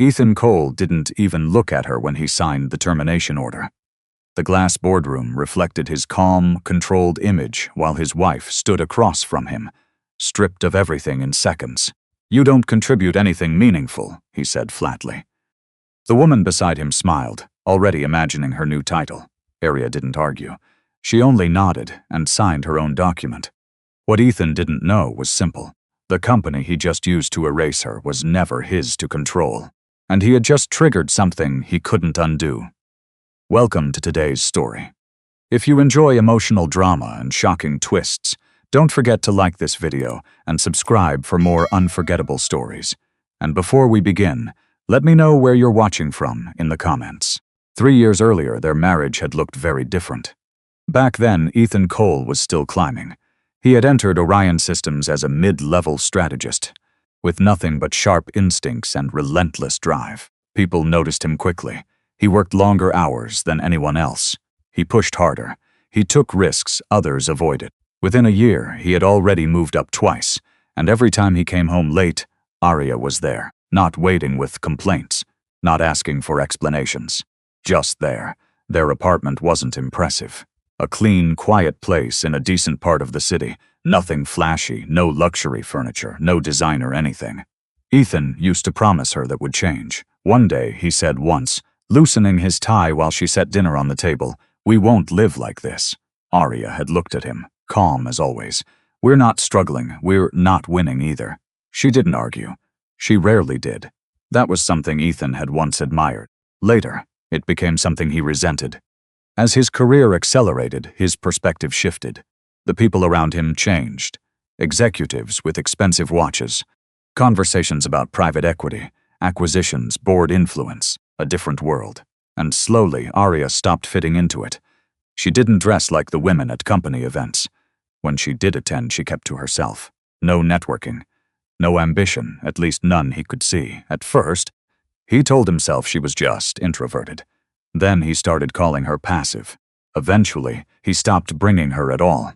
Ethan Cole didn't even look at her when he signed the termination order. The glass boardroom reflected his calm, controlled image while his wife stood across from him, stripped of everything in seconds. "You don't contribute anything meaningful," he said flatly. The woman beside him smiled, already imagining her new title. Aria didn't argue. She only nodded and signed her own document. What Ethan didn't know was simple. The company he just used to erase her was never his to control, and he had just triggered something he couldn't undo. Welcome to today's story. If you enjoy emotional drama and shocking twists, don't forget to like this video and subscribe for more unforgettable stories. And before we begin, let me know where you're watching from in the comments. 3 years earlier, their marriage had looked very different. Back then, Ethan Cole was still climbing. He had entered Orion Systems as a mid-level strategist, with nothing but sharp instincts and relentless drive. People noticed him quickly. He worked longer hours than anyone else. He pushed harder. He took risks others avoided. Within a year, he had already moved up twice, and every time he came home late, Aria was there, not waiting with complaints, not asking for explanations. Just there. Their apartment wasn't impressive. A clean, quiet place in a decent part of the city. Nothing flashy, no luxury furniture, no designer anything. Ethan used to promise her that would change. One day, he said once, loosening his tie while she set dinner on the table, "We won't live like this." Aria had looked at him, calm as always. "We're not struggling, we're not winning either." She didn't argue. She rarely did. That was something Ethan had once admired. Later, it became something he resented. As his career accelerated, his perspective shifted. The people around him changed. Executives with expensive watches, conversations about private equity, acquisitions, board influence, a different world. And slowly, Aria stopped fitting into it. She didn't dress like the women at company events. When she did attend, she kept to herself. No networking. No ambition, at least none he could see. At first, he told himself she was just introverted. Then he started calling her passive. Eventually, he stopped bringing her at all.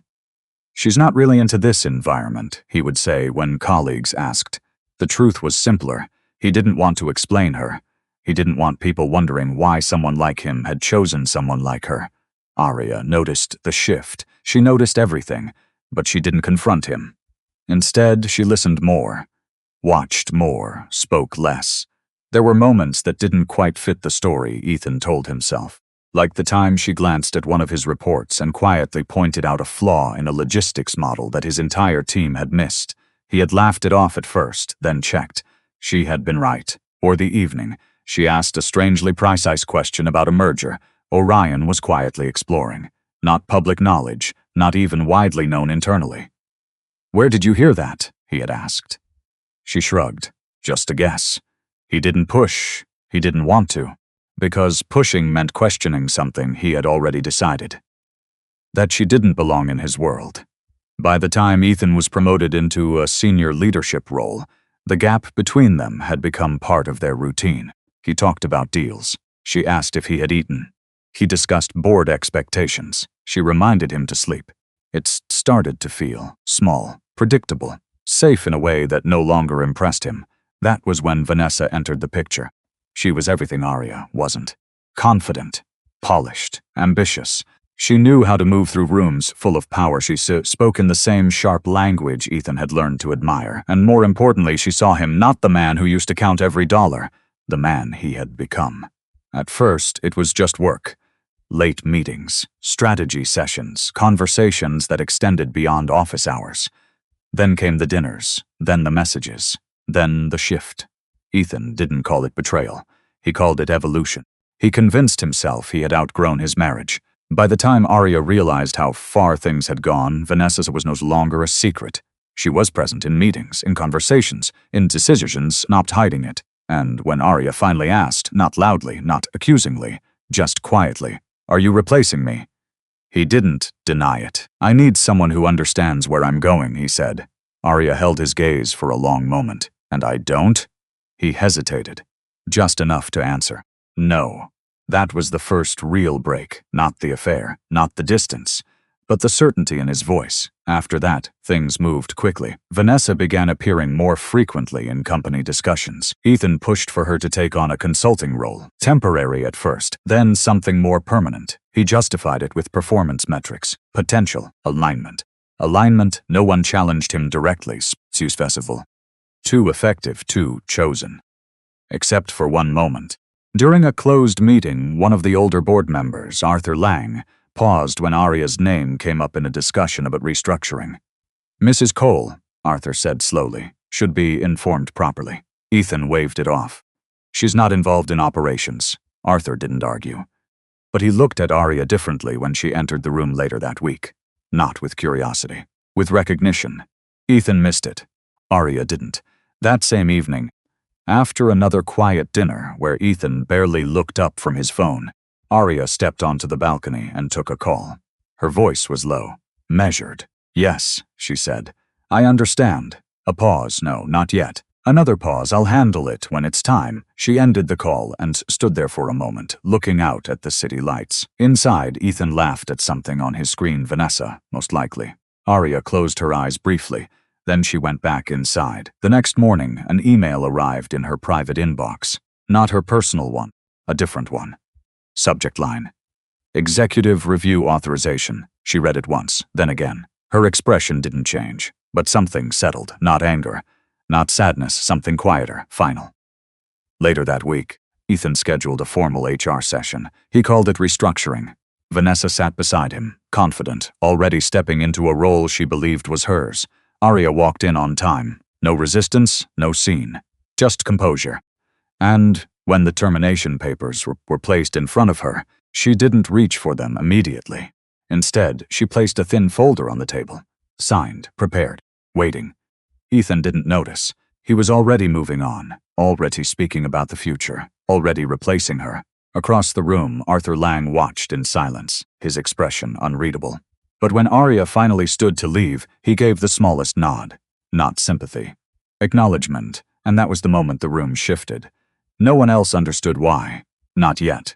"She's not really into this environment," he would say when colleagues asked. The truth was simpler. He didn't want to explain her. He didn't want people wondering why someone like him had chosen someone like her. Aria noticed the shift. She noticed everything, but she didn't confront him. Instead, she listened more, watched more, spoke less. There were moments that didn't quite fit the story, Ethan told himself. Like the time she glanced at one of his reports and quietly pointed out a flaw in a logistics model that his entire team had missed. He had laughed it off at first, then checked. She had been right. Or the evening, she asked a strangely precise question about a merger Orion was quietly exploring. Not public knowledge, not even widely known internally. "Where did you hear that?" he had asked. She shrugged. "Just a guess." He didn't push. He didn't want to. Because pushing meant questioning something he had already decided. That she didn't belong in his world. By the time Ethan was promoted into a senior leadership role, the gap between them had become part of their routine. He talked about deals. She asked if he had eaten. He discussed board expectations. She reminded him to sleep. It started to feel small, predictable, safe in a way that no longer impressed him. That was when Vanessa entered the picture. She was everything Aria wasn't. Confident, polished, ambitious. She knew how to move through rooms full of power. She spoke in the same sharp language Ethan had learned to admire. And more importantly, she saw him not the man who used to count every dollar, the man he had become. At first, it was just work. Late meetings, strategy sessions, conversations that extended beyond office hours. Then came the dinners, then the messages, then the shift. Ethan didn't call it betrayal. He called it evolution. He convinced himself he had outgrown his marriage. By the time Aria realized how far things had gone, Vanessa was no longer a secret. She was present in meetings, in conversations, in decisions, not hiding it. And when Aria finally asked, not loudly, not accusingly, just quietly, "Are you replacing me?" He didn't deny it. "I need someone who understands where I'm going," he said. Aria held his gaze for a long moment. "And I don't?" He hesitated, just enough to answer, "No." That was the first real break, not the affair, not the distance, but the certainty in his voice. After that, things moved quickly. Vanessa began appearing more frequently in company discussions. Ethan pushed for her to take on a consulting role, temporary at first, then something more permanent. He justified it with performance metrics, potential, alignment. Alignment, no one challenged him directly, successful. Too effective, too chosen. Except for one moment. During a closed meeting, one of the older board members, Arthur Lang, paused when Arya's name came up in a discussion about restructuring. Mrs. Cole, Arthur said slowly, should be informed properly. Ethan waved it off. She's not involved in operations. Arthur didn't argue. But he looked at Arya differently when she entered the room later that week. Not with curiosity. With recognition. Ethan missed it. Arya didn't. That same evening, after another quiet dinner where Ethan barely looked up from his phone, Arya stepped onto the balcony and took a call. Her voice was low, measured. Yes, she said. I understand. A pause. No, not yet. Another pause. I'll handle it when it's time. She ended the call and stood there for a moment, looking out at the city lights. Inside, Ethan laughed at something on his screen. Vanessa, most likely. Arya closed her eyes briefly. Then she went back inside. The next morning, an email arrived in her private inbox. Not her personal one, a different one. Subject line. Executive Review Authorization. She read it once, then again. Her expression didn't change, but something settled, not anger, not sadness, something quieter, final. Later that week, Ethan scheduled a formal HR session. He called it restructuring. Vanessa sat beside him, confident, already stepping into a role she believed was hers. Arya walked in on time. No resistance, no scene. Just composure. And when the termination papers were placed in front of her, she didn't reach for them immediately. Instead, she placed a thin folder on the table. Signed, prepared, waiting. Ethan didn't notice. He was already moving on, already speaking about the future, already replacing her. Across the room, Arthur Lang watched in silence, his expression unreadable. But when Arya finally stood to leave, he gave the smallest nod. Not sympathy. Acknowledgement, and that was the moment the room shifted. No one else understood why. Not yet.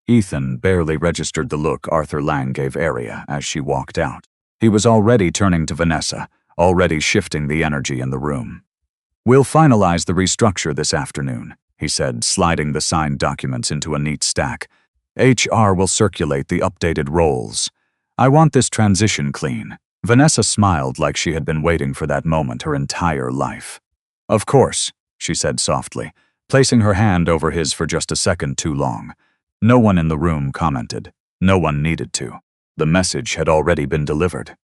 Ethan barely registered the look Arthur Lang gave Arya as she walked out. He was already turning to Vanessa, already shifting the energy in the room. We'll finalize the restructure this afternoon, he said, sliding the signed documents into a neat stack. HR will circulate the updated roles. I want this transition clean. Vanessa smiled like she had been waiting for that moment her entire life. Of course, she said softly, placing her hand over his for just a second too long. No one in the room commented. No one needed to. The message had already been delivered.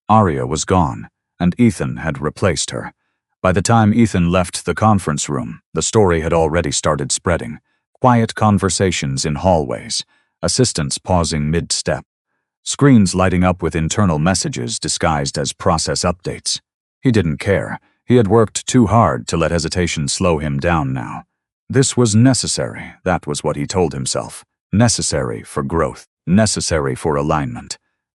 Arya was gone, and Ethan had replaced her. By the time Ethan left the conference room, the story had already started spreading. Quiet conversations in hallways, assistants pausing mid-step, screens lighting up with internal messages disguised as process updates. He didn't care. He had worked too hard to let hesitation slow him down now. This was necessary, that was what he told himself. Necessary for growth, necessary for alignment,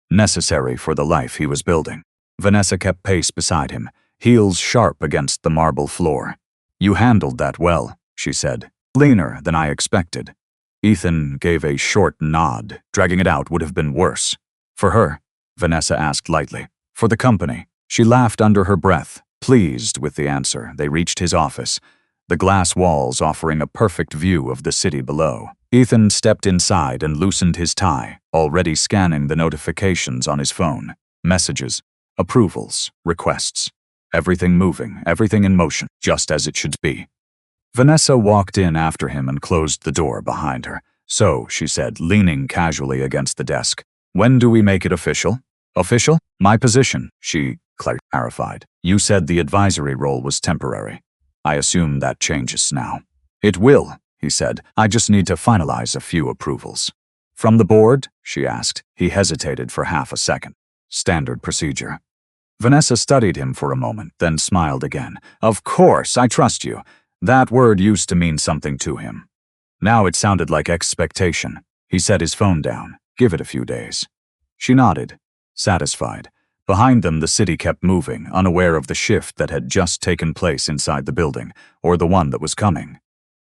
necessary for the life he was building. Vanessa kept pace beside him, heels sharp against the marble floor. You handled that well, she said. Leaner than I expected. Ethan gave a short nod. Dragging it out would have been worse. For her, Vanessa asked lightly. For the company. She laughed under her breath. Pleased with the answer, they reached his office, the glass walls offering a perfect view of the city below. Ethan stepped inside and loosened his tie, already scanning the notifications on his phone. Messages, approvals, requests. Everything moving, everything in motion, just as it should be. Vanessa walked in after him and closed the door behind her. So, she said, leaning casually against the desk. When do we make it official? Official? My position, she clarified. You said the advisory role was temporary. I assume that changes now. It will, he said. I just need to finalize a few approvals. From the board? She asked. He hesitated for half a second. Standard procedure. Vanessa studied him for a moment, then smiled again. Of course, I trust you. That word used to mean something to him. Now it sounded like expectation. He set his phone down. Give it a few days. She nodded, satisfied. Behind them, the city kept moving, unaware of the shift that had just taken place inside the building, or the one that was coming.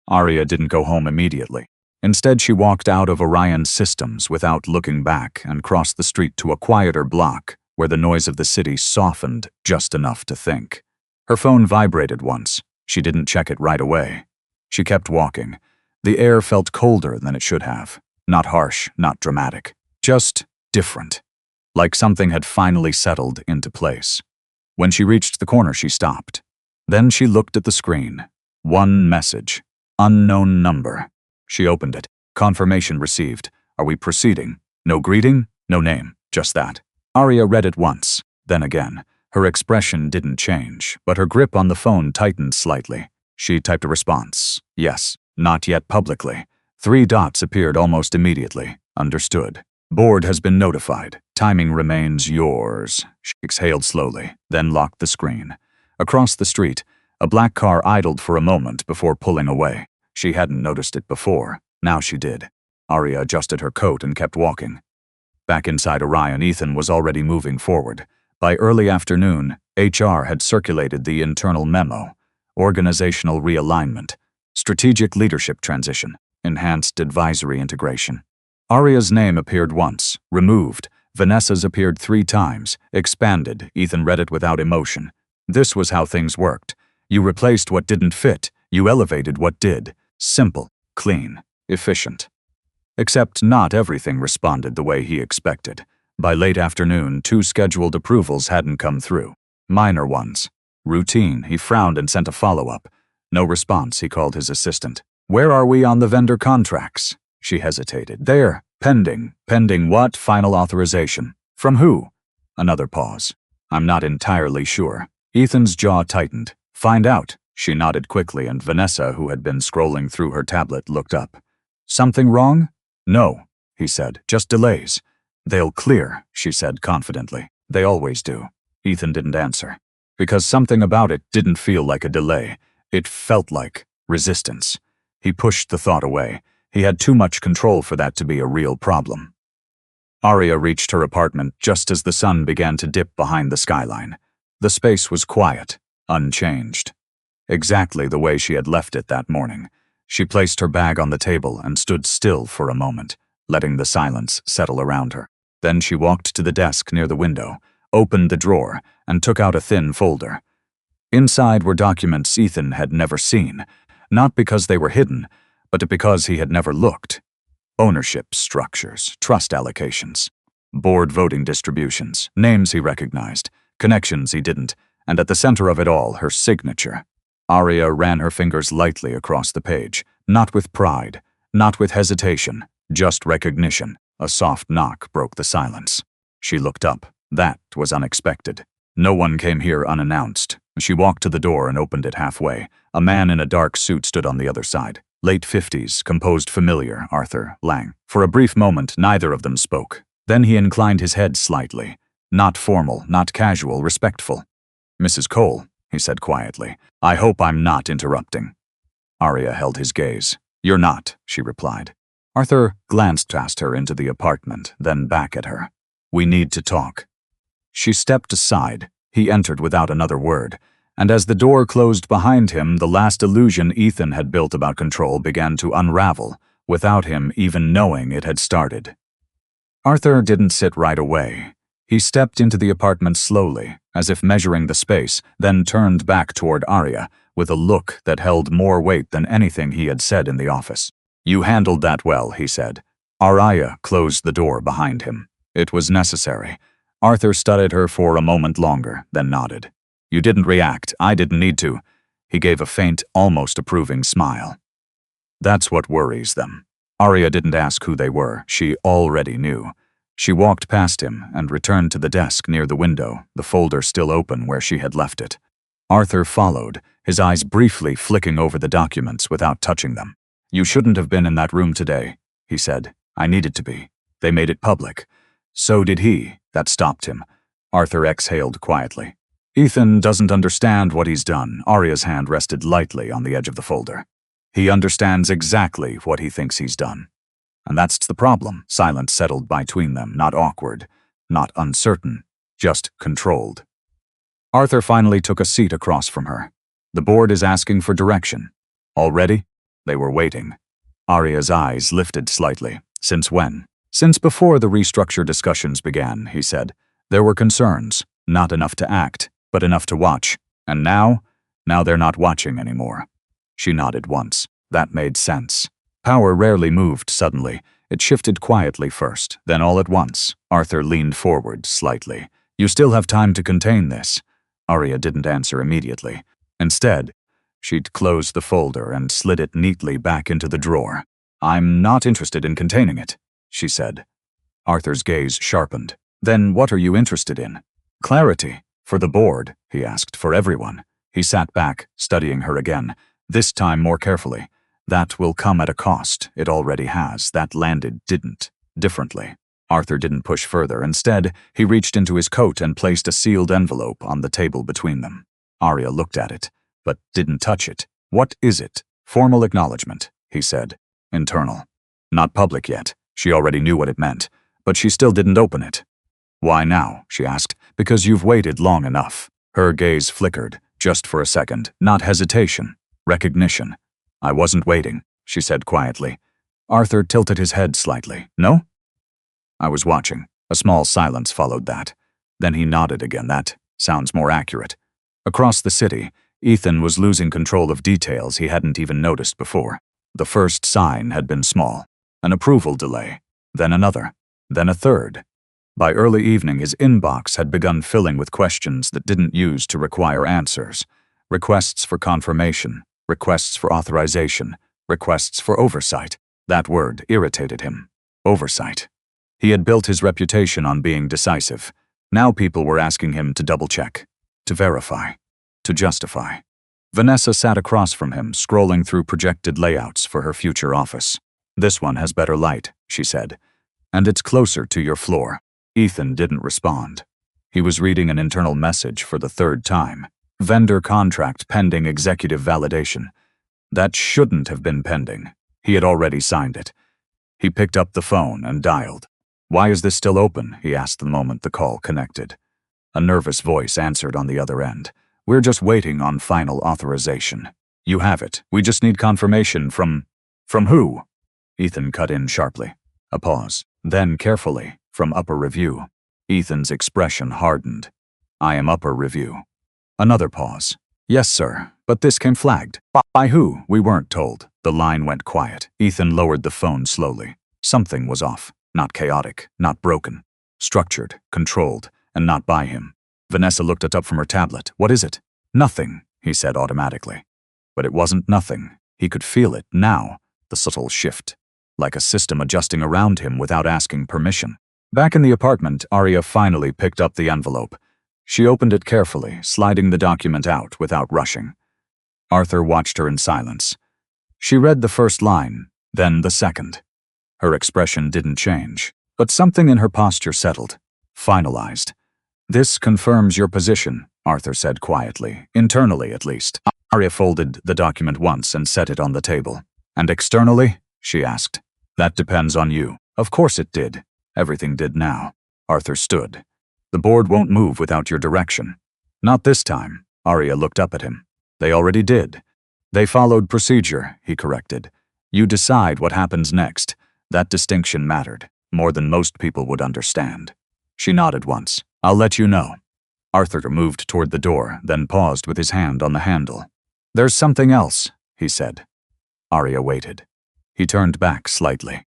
Arya didn't go home immediately. Instead, she walked out of Orion's systems without looking back and crossed the street to a quieter block where the noise of the city softened just enough to think. Her phone vibrated once. She didn't check it right away. She kept walking. The air felt colder than it should have. Not harsh, not dramatic. Just different. Like something had finally settled into place. When she reached the corner, she stopped. Then she looked at the screen. One message. Unknown number. She opened it. Confirmation received. Are we proceeding? No greeting, no name, just that. Arya read it once, then again. Her expression didn't change, but her grip on the phone tightened slightly. She typed a response. Yes, not yet publicly. 3 dots appeared almost immediately. Understood. Board has been notified. Timing remains yours. She exhaled slowly, then locked the screen. Across the street, a black car idled for a moment before pulling away. She hadn't noticed it before. Now she did. Arya adjusted her coat and kept walking. Back inside Orion, Ethan was already moving forward. By early afternoon, HR had circulated the internal memo. Organizational realignment. Strategic leadership transition. Enhanced advisory integration. Arya's name appeared once, removed. Vanessa's appeared 3 times, expanded. Ethan read it without emotion. This was how things worked. You replaced what didn't fit. You elevated what did. Simple, clean, efficient. Except not everything responded the way he expected. By late afternoon, 2 scheduled approvals hadn't come through. Minor ones. Routine. He frowned and sent a follow-up. No response. He called his assistant. Where are we on the vendor contracts? She hesitated. There. Pending. Pending what? Final authorization. From who? Another pause. I'm not entirely sure. Ethan's jaw tightened. Find out. She nodded quickly, and Vanessa, who had been scrolling through her tablet, looked up. Something wrong? No, he said. Just delays. They'll clear, she said confidently. They always do. Ethan didn't answer. Because something about it didn't feel like a delay. It felt like resistance. He pushed the thought away. He had too much control for that to be a real problem. Arya reached her apartment just as the sun began to dip behind the skyline. The space was quiet, unchanged. Exactly the way she had left it that morning. She placed her bag on the table and stood still for a moment, letting the silence settle around her. Then she walked to the desk near the window, opened the drawer, and took out a thin folder. Inside were documents Ethan had never seen, not because they were hidden, but because he had never looked. Ownership structures, trust allocations, board voting distributions, names he recognized, connections he didn't, and at the center of it all, her signature. Arya ran her fingers lightly across the page, not with pride, not with hesitation, just recognition. A soft knock broke the silence. She looked up. That was unexpected. No one came here unannounced. She walked to the door and opened it halfway. A man in a dark suit stood on the other side. Late 50s, composed familiar, Arthur Lang. For a brief moment, neither of them spoke. Then he inclined his head slightly. Not formal, not casual, respectful. Mrs. Cole, he said quietly, I hope I'm not interrupting. Arya held his gaze. You're not, she replied. Arthur glanced past her into the apartment, then back at her. We need to talk. She stepped aside. He entered without another word, and as the door closed behind him, the last illusion Ethan had built about control began to unravel, without him even knowing it had started. Arthur didn't sit right away. He stepped into the apartment slowly, as if measuring the space, then turned back toward Arya, with a look that held more weight than anything he had said in the office. You handled that well, he said. Arya closed the door behind him. It was necessary. Arthur studied her for a moment longer, then nodded. You didn't react. I didn't need to. He gave a faint, almost approving smile. That's what worries them. Arya didn't ask who they were. She already knew. She walked past him and returned to the desk near the window, the folder still open where she had left it. Arthur followed, his eyes briefly flicking over the documents without touching them. You shouldn't have been in that room today, he said. I needed to be. They made it public. So did he. That stopped him. Arthur exhaled quietly. Ethan doesn't understand what he's done. Arya's hand rested lightly on the edge of the folder. He understands exactly what he thinks he's done. And that's the problem. Silence settled between them, not awkward, not uncertain, just controlled. Arthur finally took a seat across from her. The board is asking for direction. Already? They were waiting. Arya's eyes lifted slightly. Since when? Since before the restructure discussions began, he said. There were concerns. Not enough to act, but enough to watch. And now? Now they're not watching anymore. She nodded once. That made sense. Power rarely moved suddenly. It shifted quietly first, then all at once. Arthur leaned forward slightly. You still have time to contain this. Arya didn't answer immediately. Instead, she'd closed the folder and slid it neatly back into the drawer. I'm not interested in containing it, she said. Arthur's gaze sharpened. Then what are you interested in? Clarity. For the board, he asked, for everyone. He sat back, studying her again, this time more carefully. That will come at a cost. It already has. That landed didn't. Differently. Arthur didn't push further. Instead, he reached into his coat and placed a sealed envelope on the table between them. Arya looked at it, but didn't touch it. What is it? Formal acknowledgement, he said. Internal. Not public yet. She already knew what it meant, but she still didn't open it. Why now? She asked. Because you've waited long enough. Her gaze flickered, just for a second. Not hesitation. Recognition. I wasn't waiting, she said quietly. Arthur tilted his head slightly. No? I was watching. A small silence followed that. Then he nodded again. That sounds more accurate. Across the city, Ethan was losing control of details he hadn't even noticed before. The first sign had been small. An approval delay. Then another. Then a third. By early evening, his inbox had begun filling with questions that didn't use to require answers. Requests for confirmation. Requests for authorization. Requests for oversight. That word irritated him. Oversight. He had built his reputation on being decisive. Now people were asking him to double-check, to verify, to justify. Vanessa sat across from him, scrolling through projected layouts for her future office. This one has better light, she said. And it's closer to your floor. Ethan didn't respond. He was reading an internal message for the third time. Vendor contract pending executive validation. That shouldn't have been pending. He had already signed it. He picked up the phone and dialed. Why is this still open? He asked the moment the call connected. A nervous voice answered on the other end. We're just waiting on final authorization. You have it. We just need confirmation from who? Ethan cut in sharply. A pause. Then carefully, from upper review. Ethan's expression hardened. I am upper review. Another pause. Yes, sir, but this came flagged. By who? We weren't told. The line went quiet. Ethan lowered the phone slowly. Something was off. Not chaotic, not broken. Structured, controlled, and not by him. Vanessa looked up from her tablet. What is it? Nothing, he said automatically. But it wasn't nothing. He could feel it now, the subtle shift. Like a system adjusting around him without asking permission. Back in the apartment, Arya finally picked up the envelope. She opened it carefully, sliding the document out without rushing. Arthur watched her in silence. She read the first line, then the second. Her expression didn't change, but something in her posture settled. Finalized. This confirms your position, Arthur said quietly, internally at least. Arya folded the document once and set it on the table. And externally? She asked. That depends on you. Of course it did. Everything did now. Arthur stood. The board won't move without your direction. Not this time. Arya looked up at him. They already did. They followed procedure, he corrected. You decide what happens next. That distinction mattered, more than most people would understand. She nodded once. I'll let you know. Arthur moved toward the door, then paused with his hand on the handle. There's something else, he said. Arya waited. He turned back slightly.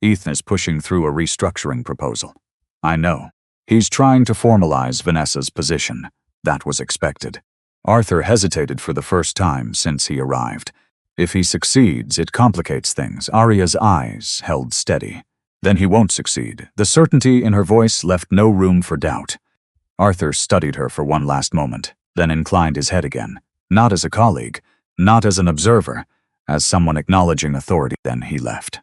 Ethan is pushing through a restructuring proposal. I know. He's trying to formalize Vanessa's position. That was expected. Arthur hesitated for the first time since he arrived. If he succeeds, it complicates things. Arya's eyes held steady. Then he won't succeed. The certainty in her voice left no room for doubt. Arthur studied her for one last moment, then inclined his head again. Not as a colleague, not as an observer, as someone acknowledging authority. Then he left.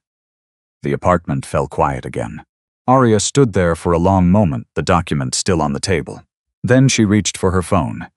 The apartment fell quiet again. Arya stood there for a long moment, the document still on the table. Then she reached for her phone,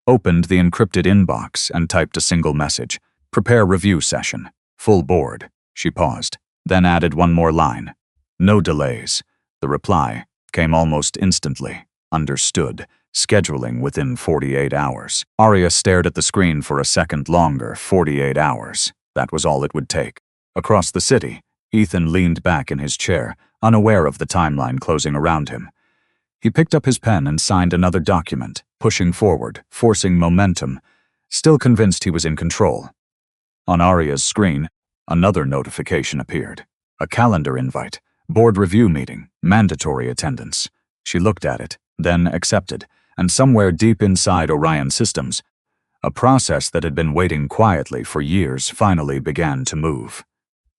opened the encrypted inbox, and typed a single message. Prepare review session. Full board. She paused, then added one more line. No delays. The reply came almost instantly. Understood. Scheduling within 48 hours. Arya stared at the screen for a second longer. 48 hours. That was all it would take. Across the city, Ethan leaned back in his chair, unaware of the timeline closing around him. He picked up his pen and signed another document, pushing forward, forcing momentum, still convinced he was in control. On Arya's screen, another notification appeared. A calendar invite, board review meeting, mandatory attendance. She looked at it, then accepted, and somewhere deep inside Orion Systems, a process that had been waiting quietly for years finally began to move.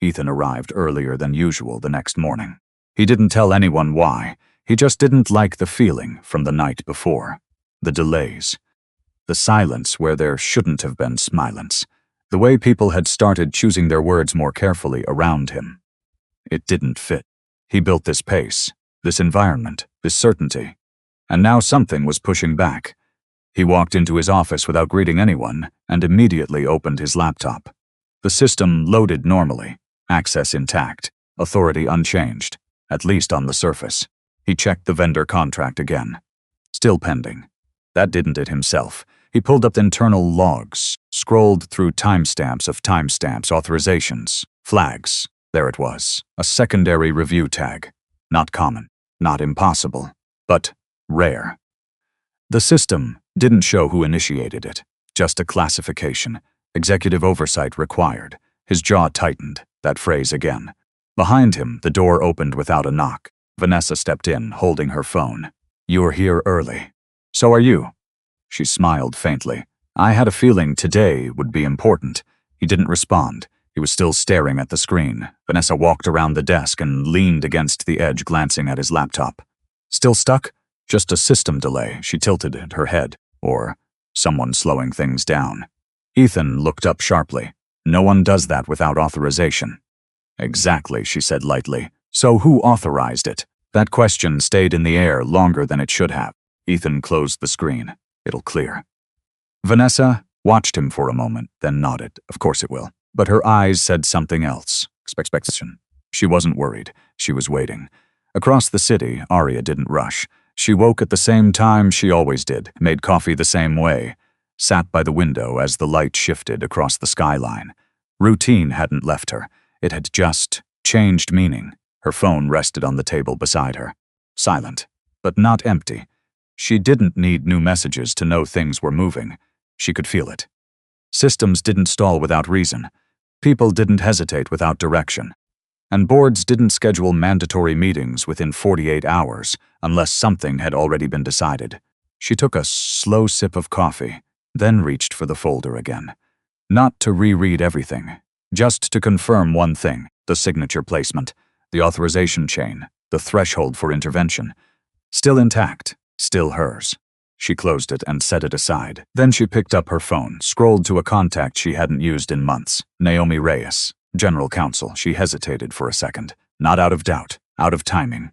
Ethan arrived earlier than usual the next morning. He didn't tell anyone why. He just didn't like the feeling from the night before. The delays. The silence where there shouldn't have been smilance. The way people had started choosing their words more carefully around him. It didn't fit. He built this pace, this environment, this certainty. And now something was pushing back. He walked into his office without greeting anyone and immediately opened his laptop. The system loaded normally, access intact, authority unchanged, at least on the surface. He checked the vendor contract again. Still pending. That didn't it himself. He pulled up the internal logs, scrolled through timestamps of timestamps, authorizations, flags. There it was, a secondary review tag. Not common, not impossible, but rare. The system didn't show who initiated it, just a classification. Executive oversight required. His jaw tightened, that phrase again. Behind him, the door opened without a knock. Vanessa stepped in, holding her phone. "You're here early." "So are you." She smiled faintly. "I had a feeling today would be important." He didn't respond. He was still staring at the screen. Vanessa walked around the desk and leaned against the edge, glancing at his laptop. "Still stuck?" "Just a system delay," she tilted at her head. "Or someone slowing things down." Ethan looked up sharply. "No one does that without authorization." "Exactly," she said lightly. "So who authorized it?" That question stayed in the air longer than it should have. Ethan closed the screen. "It'll clear." Vanessa watched him for a moment, then nodded. "Of course it will." But her eyes said something else. Expectation. She wasn't worried. She was waiting. Across the city, Arya didn't rush. She woke at the same time she always did, made coffee the same way, sat by the window as the light shifted across the skyline. Routine hadn't left her. It had just changed meaning. Her phone rested on the table beside her. Silent, but not empty. She didn't need new messages to know things were moving. She could feel it. Systems didn't stall without reason. People didn't hesitate without direction. And boards didn't schedule mandatory meetings within 48 hours unless something had already been decided. She took a slow sip of coffee, then reached for the folder again. Not to reread everything, just to confirm one thing: the signature placement, the authorization chain, the threshold for intervention. Still intact, still hers. She closed it and set it aside. Then she picked up her phone, scrolled to a contact she hadn't used in months. Naomi Reyes, General Counsel. She hesitated for a second. Not out of doubt, out of timing.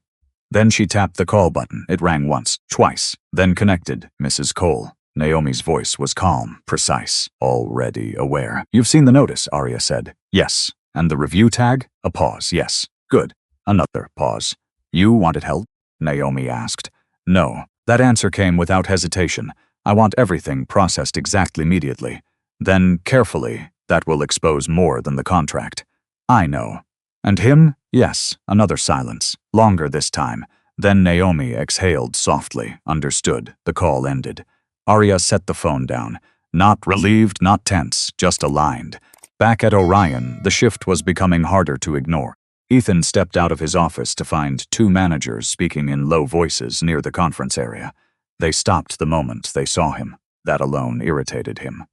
Then she tapped the call button. It rang once, twice, then connected. "Mrs. Cole." Naomi's voice was calm, precise, already aware. "You've seen the notice," Arya said. "Yes." "And the review tag?" A pause. "Yes." "Good." Another pause. "You wanted help?" Naomi asked. "No." That answer came without hesitation. "I want everything processed exactly immediately. Then, carefully, that will expose more than the contract." "I know." "And him?" "Yes." Another silence, longer this time. Then Naomi exhaled softly, understood. The call ended. Arya set the phone down. Not relieved, not tense, just aligned. Back at Orion, the shift was becoming harder to ignore. Ethan stepped out of his office to find two managers speaking in low voices near the conference area. They stopped the moment they saw him. That alone irritated him.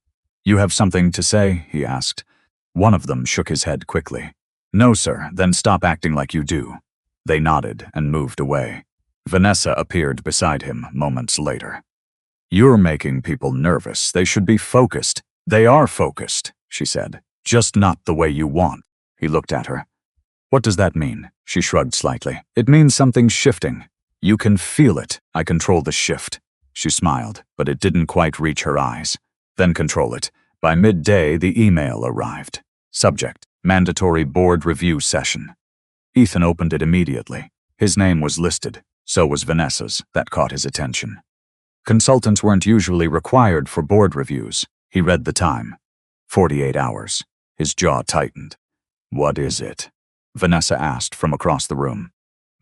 "You have something to say?" he asked. One of them shook his head quickly. "No, sir." "Then stop acting like you do." They nodded and moved away. Vanessa appeared beside him moments later. "You're making people nervous. They should be focused." "They are focused," she said. "Just not the way you want." He looked at her. "What does that mean?" She shrugged slightly. "It means something's shifting. You can feel it. I control the shift." She smiled, but it didn't quite reach her eyes. "Then control it." By midday, the email arrived. Subject: mandatory board review session. Ethan opened it immediately. His name was listed. So was Vanessa's. That caught his attention. Consultants weren't usually required for board reviews. He read the time. 48 hours. His jaw tightened. What is it? Vanessa asked from across the room.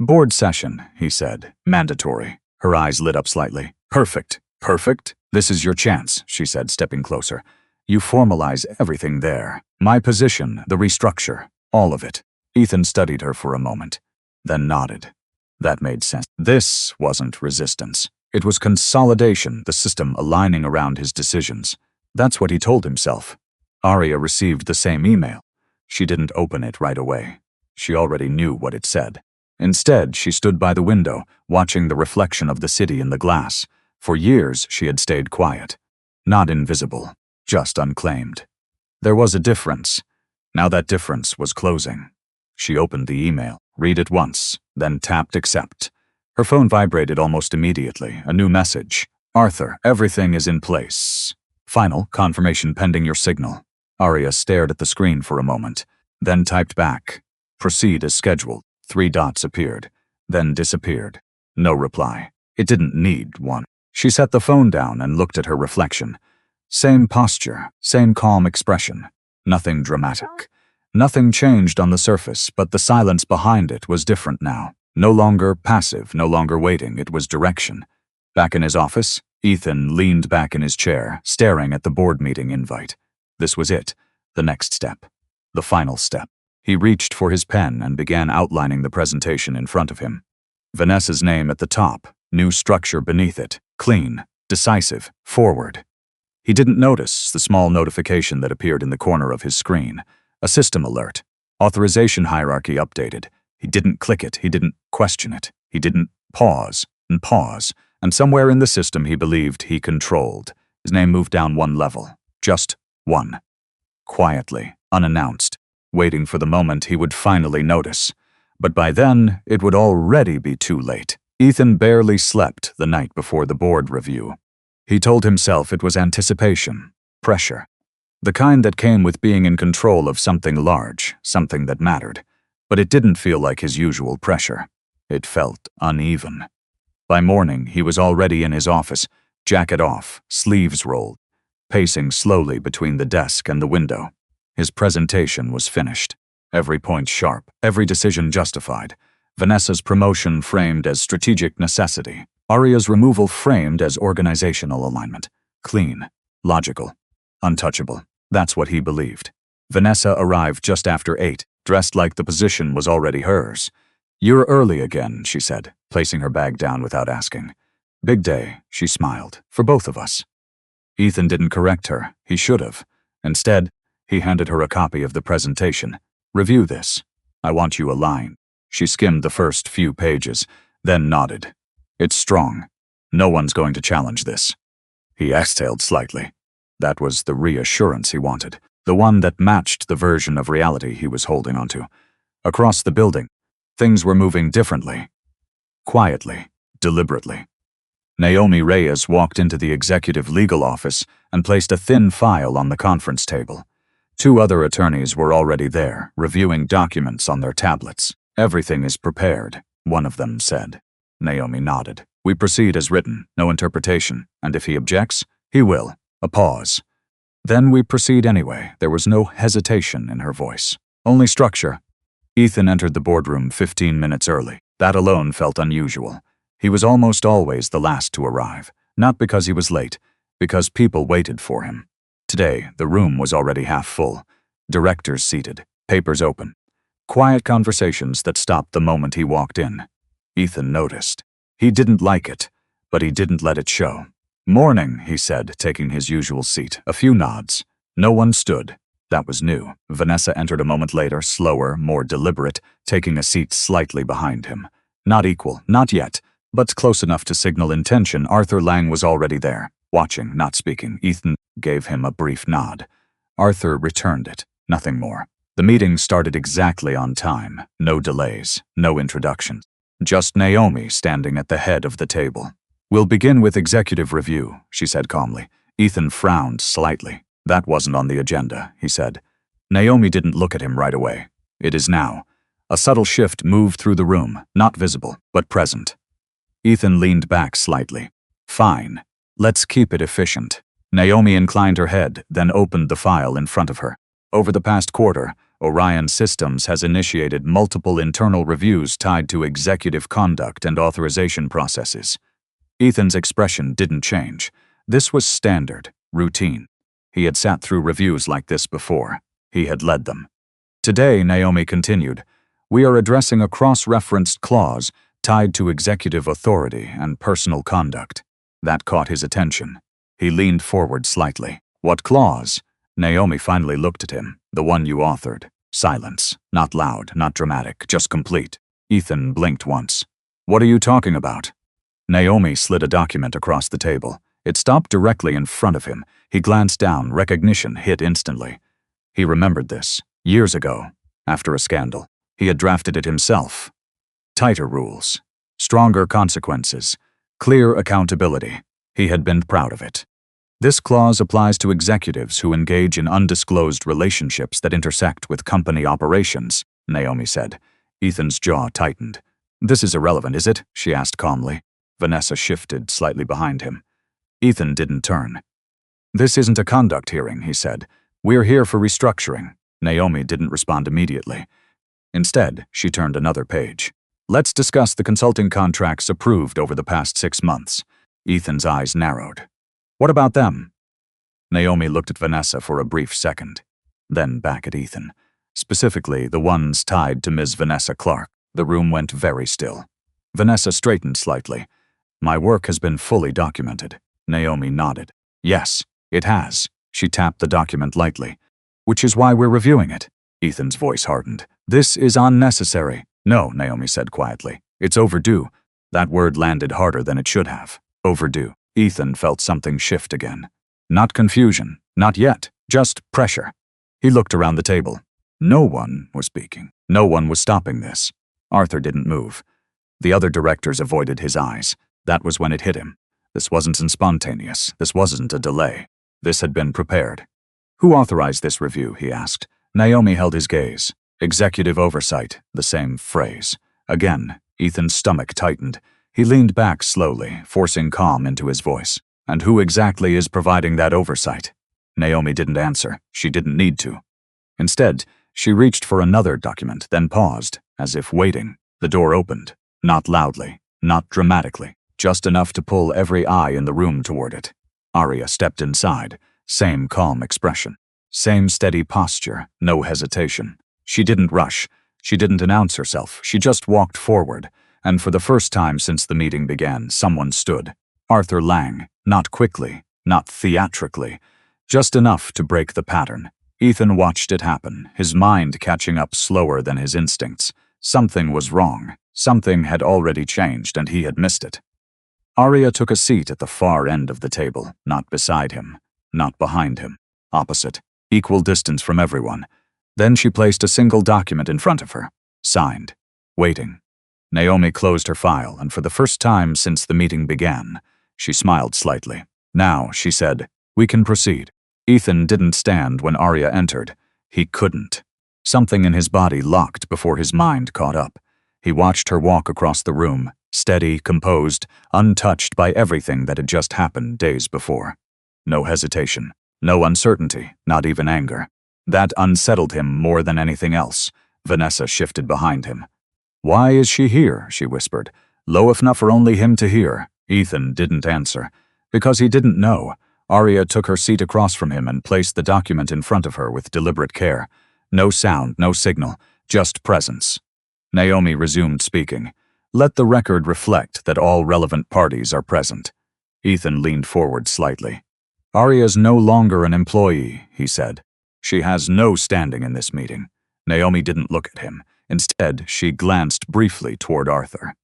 Board session, he said. Mandatory. Her eyes lit up slightly. Perfect. Perfect? This is your chance, she said, stepping closer. You formalize everything there. My position, the restructure, all of it. Ethan studied her for a moment, then nodded. That made sense. This wasn't resistance. It was consolidation, the system aligning around his decisions. That's what he told himself. Arya received the same email. She didn't open it right away. She already knew what it said. Instead, she stood by the window, watching the reflection of the city in the glass. For years, she had stayed quiet. Not invisible, just unclaimed. There was a difference. Now that difference was closing. She opened the email, read it once, then tapped accept. Her phone vibrated almost immediately, a new message. Arthur, everything is in place. Final, confirmation pending your signal. Arya stared at the screen for a moment, then typed back. Proceed as scheduled. 3 dots appeared, then disappeared. No reply. It didn't need one. She set the phone down and looked at her reflection. Same posture, same calm expression. Nothing dramatic. Nothing changed on the surface, but the silence behind it was different now. No longer passive, no longer waiting, it was direction. Back in his office, Ethan leaned back in his chair, staring at the board meeting invite. This was it, the next step, the final step. He reached for his pen and began outlining the presentation in front of him. Vanessa's name at the top, new structure beneath it, clean, decisive, forward. He didn't notice the small notification that appeared in the corner of his screen. A system alert. Authorization hierarchy updated. He didn't click it, he didn't question it. He didn't pause, and somewhere in the system he believed he controlled. His name moved down 1 level. Just 1. Quietly, unannounced, waiting for the moment he would finally notice. But by then, it would already be too late. Ethan barely slept the night before the board review. He told himself it was anticipation, pressure. The kind that came with being in control of something large, something that mattered. But it didn't feel like his usual pressure. It felt uneven. By morning, he was already in his office, jacket off, sleeves rolled, pacing slowly between the desk and the window. His presentation was finished. Every point sharp, every decision justified. Vanessa's promotion framed as strategic necessity. Arya's removal framed as organizational alignment. Clean, logical, untouchable. That's what he believed. Vanessa arrived just after 8, dressed like the position was already hers. You're early again, she said, placing her bag down without asking. Big day, she smiled, for both of us. Ethan didn't correct her. He should have. Instead, he handed her a copy of the presentation. Review this. I want you aligned. She skimmed the first few pages, then nodded. It's strong. No one's going to challenge this. He exhaled slightly. That was the reassurance he wanted, the one that matched the version of reality he was holding onto. Across the building, things were moving differently. Quietly, deliberately. Naomi Reyes walked into the executive legal office and placed a thin file on the conference table. 2 other attorneys were already there, reviewing documents on their tablets. Everything is prepared, one of them said. Naomi nodded. We proceed as written, no interpretation, and if he objects, he will. A pause. Then we proceed anyway. There was no hesitation in her voice. Only structure. Ethan entered the boardroom 15 minutes early. That alone felt unusual. He was almost always the last to arrive, not because he was late, because people waited for him. Today, the room was already half full. Directors seated, papers open. Quiet conversations that stopped the moment he walked in. Ethan noticed. He didn't like it, but he didn't let it show. Morning, he said, taking his usual seat. A few nods. No one stood. That was new. Vanessa entered a moment later, slower, more deliberate, taking a seat slightly behind him. Not equal, not yet, but close enough to signal intention. Arthur Lang was already there, watching, not speaking. Ethan gave him a brief nod. Arthur returned it, nothing more. The meeting started exactly on time. No delays, no introductions. Just Naomi standing at the head of the table. We'll begin with executive review, she said calmly. Ethan frowned slightly. That wasn't on the agenda, he said. Naomi didn't look at him right away. It is now. A subtle shift moved through the room, not visible, but present. Ethan leaned back slightly. Fine. Let's keep it efficient. Naomi inclined her head, then opened the file in front of her. Over the past quarter, Orion Systems has initiated multiple internal reviews tied to executive conduct and authorization processes. Ethan's expression didn't change. This was standard, routine. He had sat through reviews like this before. He had led them. Today, Naomi continued, we are addressing a cross-referenced clause tied to executive authority and personal conduct. That caught his attention. He leaned forward slightly. What clause? Naomi finally looked at him. The one you authored. Silence. Not loud, not dramatic, just complete. Ethan blinked once. What are you talking about? Naomi slid a document across the table. It stopped directly in front of him. He glanced down. Recognition hit instantly. He remembered this. Years ago, after a scandal. He had drafted it himself. Tighter rules. Stronger consequences. Clear accountability. He had been proud of it. This clause applies to executives who engage in undisclosed relationships that intersect with company operations, Naomi said. Ethan's jaw tightened. This is irrelevant, is it? She asked calmly. Vanessa shifted slightly behind him. Ethan didn't turn. This isn't a conduct hearing, he said. We're here for restructuring. Naomi didn't respond immediately. Instead, she turned another page. Let's discuss the consulting contracts approved over the past 6 months. Ethan's eyes narrowed. What about them? Naomi looked at Vanessa for a brief second, then back at Ethan. Specifically, the ones tied to Ms. Vanessa Clark. The room went very still. Vanessa straightened slightly. My work has been fully documented. Naomi nodded. Yes, it has. She tapped the document lightly. Which is why we're reviewing it. Ethan's voice hardened. This is unnecessary. No, Naomi said quietly. It's overdue. That word landed harder than it should have. Overdue. Ethan felt something shift again. Not confusion. Not yet. Just pressure. He looked around the table. No one was speaking. No one was stopping this. Arthur didn't move. The other directors avoided his eyes. That was when it hit him. This wasn't spontaneous. This wasn't a delay. This had been prepared. Who authorized this review? He asked. Naomi held his gaze. Executive oversight. The same phrase. Again, Ethan's stomach tightened. He leaned back slowly, forcing calm into his voice. And who exactly is providing that oversight? Naomi didn't answer. She didn't need to. Instead, she reached for another document, then paused, as if waiting. The door opened. Not loudly, not dramatically, just enough to pull every eye in the room toward it. Arya stepped inside. Same calm expression. Same steady posture, no hesitation. She didn't rush. She didn't announce herself. She just walked forward. And for the first time since the meeting began, someone stood. Arthur Lang, not quickly, not theatrically, just enough to break the pattern. Ethan watched it happen, his mind catching up slower than his instincts. Something was wrong. Something had already changed, and he had missed it. Arya took a seat at the far end of the table, not beside him, not behind him, opposite, equal distance from everyone. Then she placed a single document in front of her, signed, waiting. Naomi closed her file, and for the first time since the meeting began, she smiled slightly. Now, she said, we can proceed. Ethan didn't stand when Arya entered. He couldn't. Something in his body locked before his mind caught up. He watched her walk across the room, steady, composed, untouched by everything that had just happened days before. No hesitation, no uncertainty, not even anger. That unsettled him more than anything else. Vanessa shifted behind him. Why is she here? She whispered, low enough for only him to hear. Ethan didn't answer. Because he didn't know. Arya took her seat across from him and placed the document in front of her with deliberate care. No sound, no signal, just presence. Naomi resumed speaking. Let the record reflect that all relevant parties are present. Ethan leaned forward slightly. Arya's no longer an employee, he said. She has no standing in this meeting. Naomi didn't look at him. Instead, she glanced briefly toward Arthur.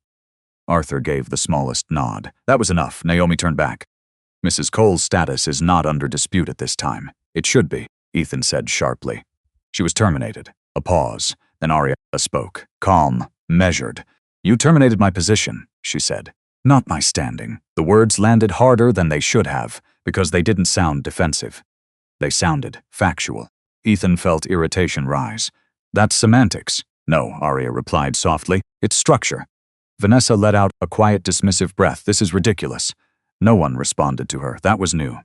Arthur gave the smallest nod. That was enough. Naomi turned back. Mrs. Cole's status is not under dispute at this time. It should be, Ethan said sharply. She was terminated. A pause. Then Arya spoke, calm, measured. You terminated my position, she said. Not my standing. The words landed harder than they should have, because they didn't sound defensive. They sounded factual. Ethan felt irritation rise. That's semantics. No, Arya replied softly. It's structure. Vanessa let out a quiet, dismissive breath. This is ridiculous. No one responded to her. That was new.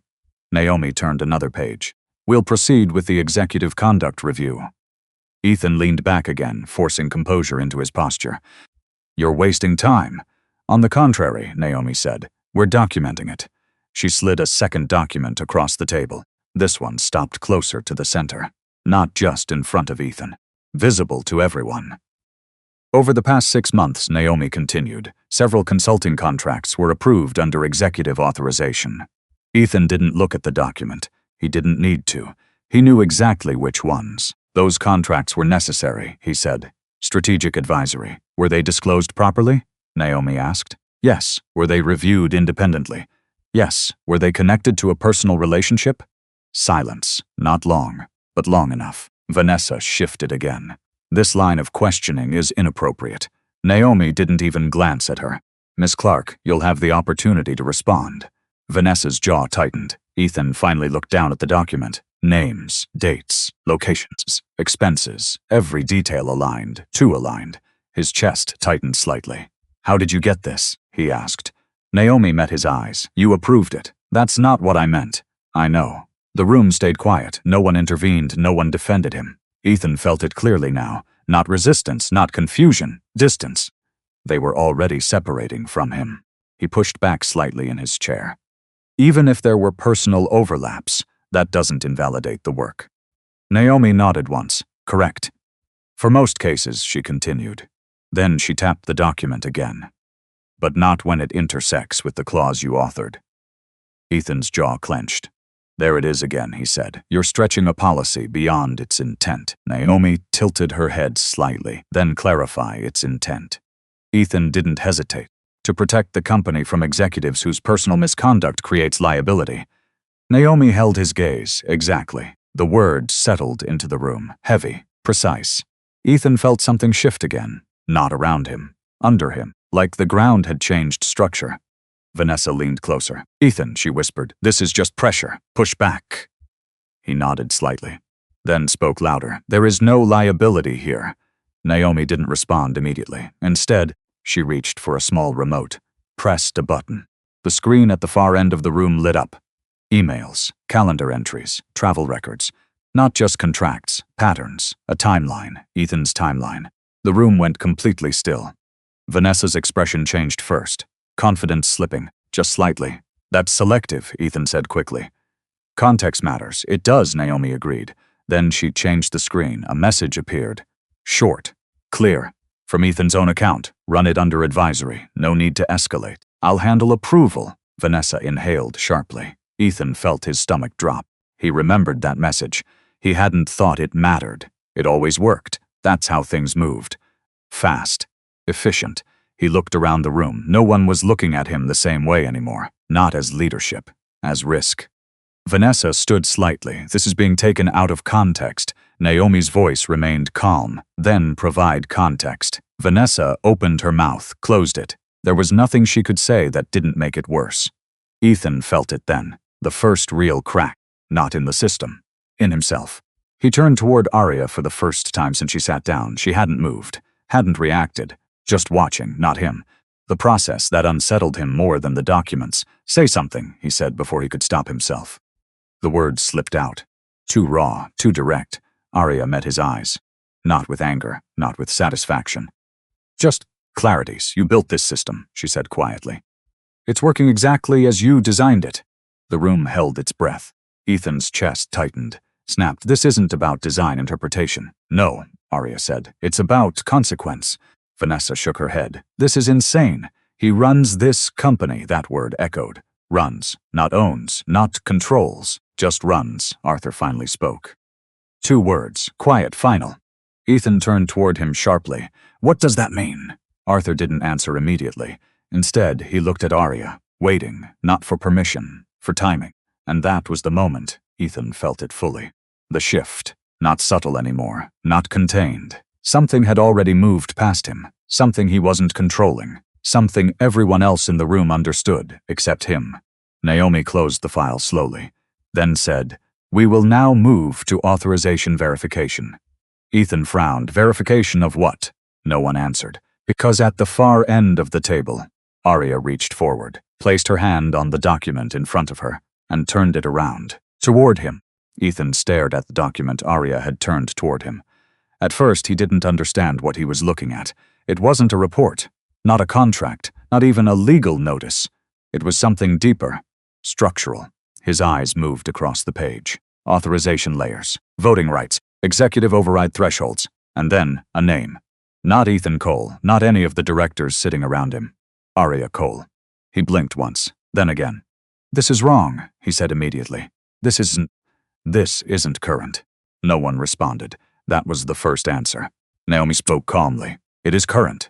Naomi turned another page. We'll proceed with the executive conduct review. Ethan leaned back again, forcing composure into his posture. "You're wasting time." "On the contrary," Naomi said. "We're documenting it." She slid a second document across the table. This one stopped closer to the center, not just in front of Ethan, visible to everyone. Over the past 6 months, Naomi continued, several consulting contracts were approved under executive authorization. Ethan didn't look at the document. He didn't need to. He knew exactly which ones. "Those contracts were necessary," he said. "Strategic advisory. Were they disclosed properly?" Naomi asked. "Yes." "Were they reviewed independently?" "Yes." "Were they connected to a personal relationship?" Silence. Not long, but long enough. Vanessa shifted again. This line of questioning is inappropriate. Naomi didn't even glance at her. "Miss Clark, you'll have the opportunity to respond." Vanessa's jaw tightened. Ethan finally looked down at the document. Names, dates, locations, expenses, every detail aligned, too aligned. His chest tightened slightly. "How did you get this?" he asked. Naomi met his eyes. "You approved it." "That's not what I meant." "I know." The room stayed quiet. No one intervened. No one defended him. Ethan felt it clearly now. Not resistance, not confusion, distance. They were already separating from him. He pushed back slightly in his chair. "Even if there were personal overlaps, that doesn't invalidate the work." Naomi nodded once. "Correct." "For most cases," she continued. Then she tapped the document again. "But not when it intersects with the clause you authored." Ethan's jaw clenched. "There it is again," he said. "You're stretching a policy beyond its intent." Naomi tilted her head slightly, then clarify its intent. Ethan didn't hesitate. "To protect the company from executives whose personal misconduct creates liability." Naomi held his gaze. Exactly. The word settled into the room, heavy, precise. Ethan felt something shift again, not around him, under him, like the ground had changed structure. Vanessa leaned closer. "Ethan," she whispered, "this is just pressure. Push back." He nodded slightly, then spoke louder. "There is no liability here." Naomi didn't respond immediately. Instead, she reached for a small remote, pressed a button. The screen at the far end of the room lit up. Emails, calendar entries, travel records. Not just contracts, patterns, a timeline, Ethan's timeline. The room went completely still. Vanessa's expression changed first. Confidence slipping, just slightly. "That's selective," Ethan said quickly. "Context matters." "It does," Naomi agreed. Then she changed the screen. A message appeared. Short, clear. From Ethan's own account. "Run it under advisory. No need to escalate. I'll handle approval." Vanessa inhaled sharply. Ethan felt his stomach drop. He remembered that message. He hadn't thought it mattered. It always worked. That's how things moved. Fast. Efficient. He looked around the room. No one was looking at him the same way anymore. Not as leadership. As risk. Vanessa stood slightly. "This is being taken out of context." Naomi's voice remained calm. "Then provide context." Vanessa opened her mouth, closed it. There was nothing she could say that didn't make it worse. Ethan felt it then. The first real crack. Not in the system. In himself. He turned toward Arya for the first time since she sat down. She hadn't moved. Hadn't reacted. Just watching, not him. The process that unsettled him more than the documents. "Say something," he said before he could stop himself. The words slipped out. Too raw, too direct. Arya met his eyes. Not with anger, not with satisfaction. "Just clarities. You built this system," she said quietly. "It's working exactly as you designed it." The room held its breath. Ethan's chest tightened. Snapped. "This isn't about design interpretation." "No," Arya said. "It's about consequence." Vanessa shook her head. "This is insane. He runs this company," that word echoed. "Runs, not owns, not controls, just runs," Arthur finally spoke. 2 words, quiet, final. Ethan turned toward him sharply. "What does that mean?" Arthur didn't answer immediately. Instead, he looked at Arya, waiting, not for permission, for timing. And that was the moment. Ethan felt it fully. The shift. Not subtle anymore, not contained. Something had already moved past him. Something he wasn't controlling. Something everyone else in the room understood, except him. Naomi closed the file slowly, then said, "We will now move to authorization verification." Ethan frowned. "Verification of what?" No one answered. Because at the far end of the table, Arya reached forward, placed her hand on the document in front of her, and turned it around, toward him. Ethan stared at the document Arya had turned toward him. At first, he didn't understand what he was looking at. It wasn't a report, not a contract, not even a legal notice. It was something deeper, structural. His eyes moved across the page. Authorization layers, voting rights, executive override thresholds, and then a name. Not Ethan Cole, not any of the directors sitting around him. Arya Cole. He blinked once, then again. "This is wrong," he said immediately. This isn't current." No one responded. That was the first answer. Naomi spoke calmly. "It is current."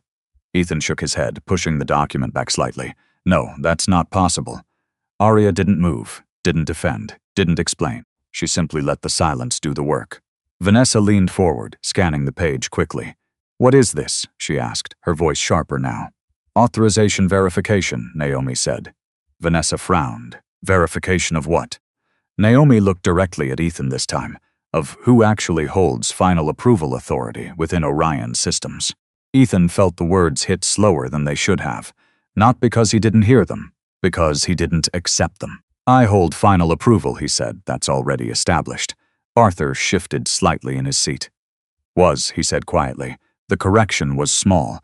Ethan shook his head, pushing the document back slightly. "No, that's not possible." Arya didn't move, didn't defend, didn't explain. She simply let the silence do the work. Vanessa leaned forward, scanning the page quickly. "What is this?" she asked, her voice sharper now. "Authorization verification," Naomi said. Vanessa frowned. Verification of what? Naomi looked directly at Ethan this time, of who actually holds final approval authority within Orion Systems. Ethan felt the words hit slower than they should have, not because he didn't hear them, because he didn't accept them. "I hold final approval," he said. "That's already established." Arthur shifted slightly in his seat. He said quietly. The correction was small,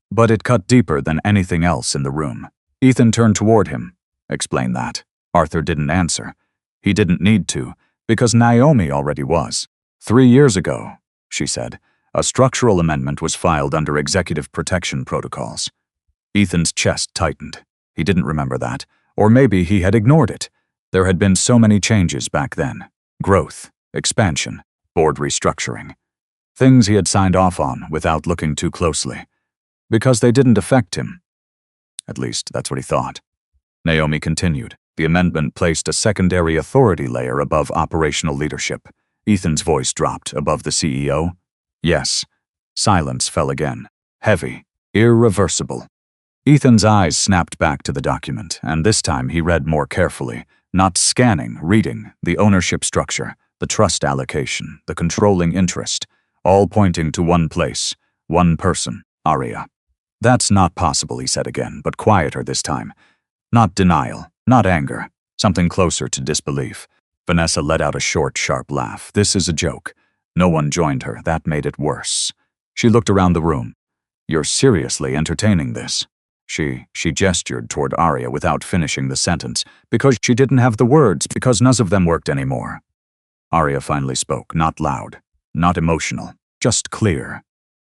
but it cut deeper than anything else in the room. Ethan turned toward him. "Explain that." Arthur didn't answer. He didn't need to, because Naomi already was. 3 years ago, she said, a structural amendment was filed under executive protection protocols. Ethan's chest tightened. He didn't remember that, or maybe he had ignored it. There had been so many changes back then. Growth, expansion, board restructuring. Things he had signed off on without looking too closely. Because they didn't affect him. At least, that's what he thought. Naomi continued. The amendment placed a secondary authority layer above operational leadership. Ethan's voice dropped above the CEO. Yes. Silence fell again. Heavy. Irreversible. Ethan's eyes snapped back to the document, and this time he read more carefully, not scanning, reading, the ownership structure, the trust allocation, the controlling interest, all pointing to one place, one person, Arya. "That's not possible," he said again, but quieter this time. Not denial, not anger, something closer to disbelief. Vanessa let out a short, sharp laugh. "This is a joke." No one joined her. That made it worse. She looked around the room. "You're seriously entertaining this?" She gestured toward Arya without finishing the sentence, because she didn't have the words, because none of them worked anymore. Arya finally spoke, not loud, not emotional, just clear.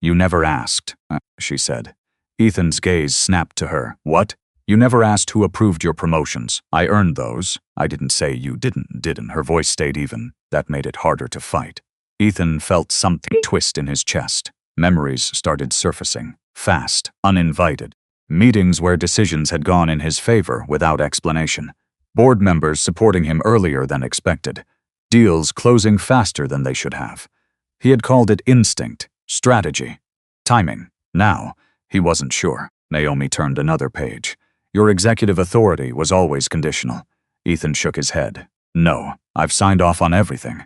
"You never asked," she said. Ethan's gaze snapped to her. "What? You never asked who approved your promotions. I earned those. I didn't say you didn't." Her voice stayed even. That made it harder to fight. Ethan felt something twist in his chest. Memories started surfacing, fast, uninvited. Meetings where decisions had gone in his favor without explanation. Board members supporting him earlier than expected. Deals closing faster than they should have. He had called it instinct, strategy, timing. Now, he wasn't sure. Naomi turned another page. "Your executive authority was always conditional." Ethan shook his head. "No, I've signed off on everything."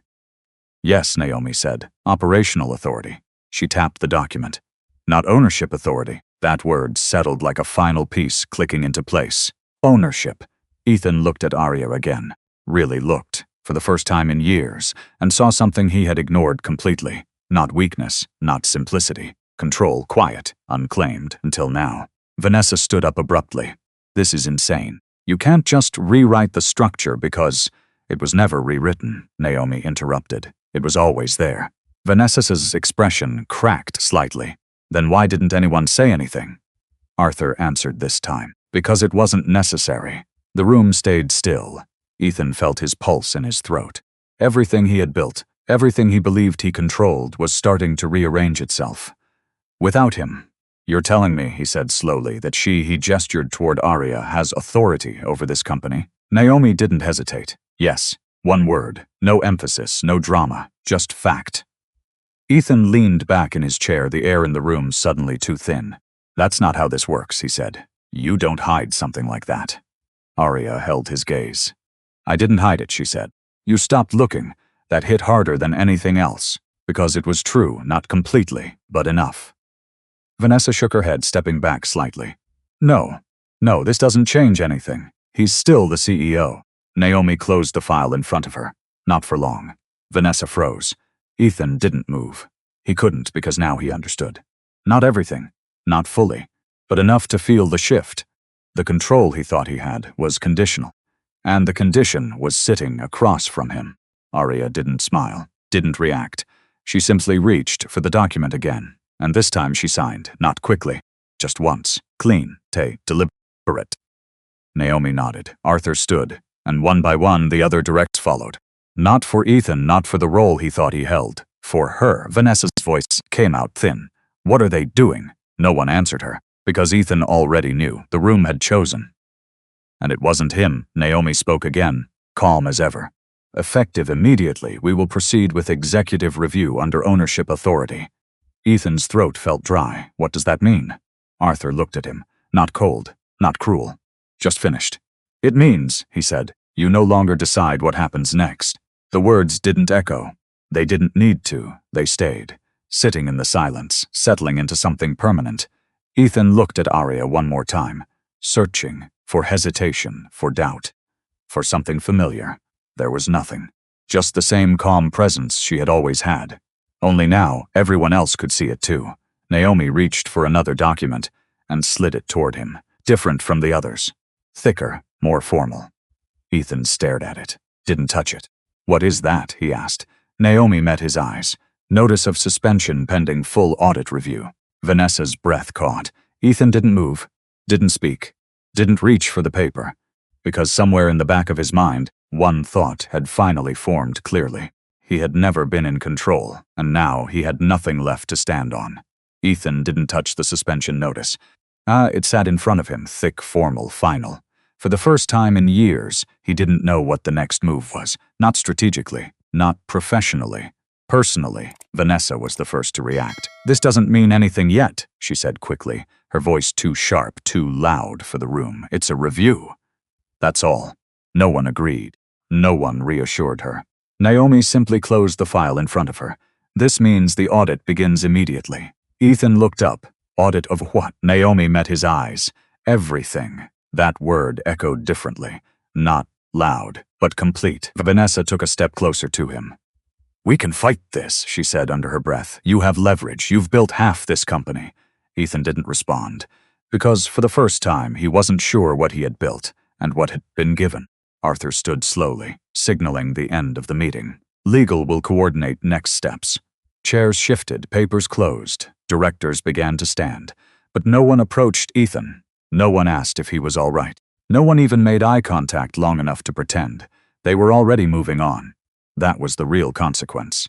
"Yes," Naomi said. "Operational authority." She tapped the document. "Not ownership authority." That word settled like a final piece clicking into place. Ownership. Ethan looked at Arya again. Really looked, for the first time in years, and saw something he had ignored completely. Not weakness, not simplicity. Control, quiet, unclaimed, until now. Vanessa stood up abruptly. "This is insane. You can't just rewrite the structure because it was never rewritten," Naomi interrupted. "It was always there." Vanessa's expression cracked slightly. "Then why didn't anyone say anything?" Arthur answered this time. "Because it wasn't necessary." The room stayed still. Ethan felt his pulse in his throat. Everything he had built, everything he believed he controlled, was starting to rearrange itself. Without him. "You're telling me," he said slowly, "that he gestured toward Arya, has authority over this company?" Naomi didn't hesitate. "Yes. One word. No emphasis, no drama. Just fact." Ethan leaned back in his chair, the air in the room suddenly too thin. "That's not how this works," he said. "You don't hide something like that." Arya held his gaze. "I didn't hide it," she said. "You stopped looking. That hit harder than anything else. Because it was true, not completely, but enough." Vanessa shook her head, stepping back slightly. No, this doesn't change anything. He's still the CEO." Naomi closed the file in front of her. Not for long. Vanessa froze. Ethan didn't move. He couldn't because now he understood. Not everything, not fully, but enough to feel the shift. The control he thought he had was conditional, and the condition was sitting across from him. Arya didn't smile, didn't react. She simply reached for the document again, and this time she signed, not quickly, just once, clean, deliberate. Naomi nodded. Arthur stood, and one by one the other directs followed. Not for Ethan, not for the role he thought he held. For her. Vanessa's voice came out thin. What are they doing? No one answered her, because Ethan already knew. The room had chosen. And it wasn't him. Naomi spoke again, calm as ever. Effective immediately, we will proceed with executive review under ownership authority. Ethan's throat felt dry. What does that mean? Arthur looked at him. Not cold, not cruel. Just finished. It means, he said, you no longer decide what happens next. The words didn't echo. They didn't need to. They stayed, sitting in the silence, settling into something permanent. Ethan looked at Arya one more time, searching for hesitation, for doubt, for something familiar. There was nothing. Just the same calm presence she had always had. Only now, everyone else could see it too. Naomi reached for another document and slid it toward him, different from the others. Thicker, more formal. Ethan stared at it, didn't touch it. What is that? He asked. Naomi met his eyes. Notice of suspension pending full audit review. Vanessa's breath caught. Ethan didn't move, didn't speak, didn't reach for the paper, because somewhere in the back of his mind, one thought had finally formed clearly. He had never been in control, and now he had nothing left to stand on. Ethan didn't touch the suspension notice. It sat in front of him, thick, formal, final. For the first time in years, he didn't know what the next move was. Not strategically, not professionally. Personally, Vanessa was the first to react. This doesn't mean anything yet, she said quickly, her voice too sharp, too loud for the room. It's a review. That's all. No one agreed. No one reassured her. Naomi simply closed the file in front of her. This means the audit begins immediately. Ethan looked up. Audit of what? Naomi met his eyes. Everything. That word echoed differently. Not loud, but complete. Vanessa took a step closer to him. We can fight this, she said under her breath. You have leverage. You've built half this company. Ethan didn't respond, because for the first time he wasn't sure what he had built and what had been given. Arthur stood slowly, signaling the end of the meeting. Legal will coordinate next steps. Chairs shifted, papers closed, directors began to stand, but no one approached Ethan. No one asked if he was all right. No one even made eye contact long enough to pretend. They were already moving on. That was the real consequence.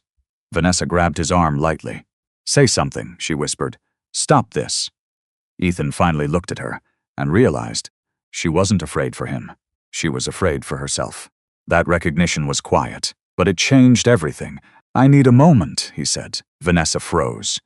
Vanessa grabbed his arm lightly. Say something, she whispered. Stop this. Ethan finally looked at her and realized she wasn't afraid for him. She was afraid for herself. That recognition was quiet, but it changed everything. I need a moment, he said. Vanessa froze.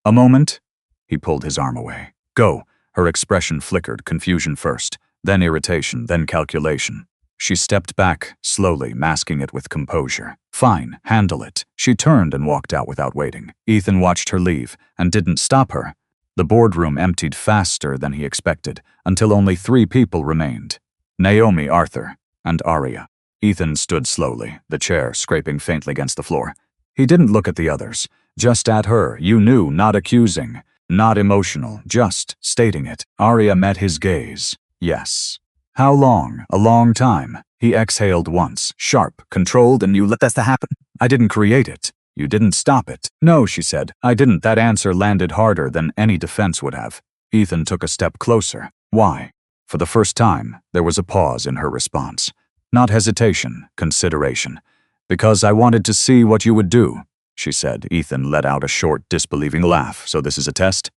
A moment? He pulled his arm away. Go. Her expression flickered, confusion first, then irritation, then calculation. She stepped back, slowly, masking it with composure. Fine, handle it. She turned and walked out without waiting. Ethan watched her leave and didn't stop her. The boardroom emptied faster than he expected, until only 3 people remained. Naomi, Arthur, and Arya. Ethan stood slowly, the chair scraping faintly against the floor. He didn't look at the others, just at her. You knew, not accusing, not emotional, just stating it. Arya met his gaze. Yes. How long? A long time. He exhaled once, sharp, controlled, and you let that happen? I didn't create it. You didn't stop it. No, she said. I didn't. That answer landed harder than any defense would have. Ethan took a step closer. Why? For the first time, there was a pause in her response. Not hesitation, consideration. Because I wanted to see what you would do, she said. Ethan let out a short, disbelieving laugh. So this is a test?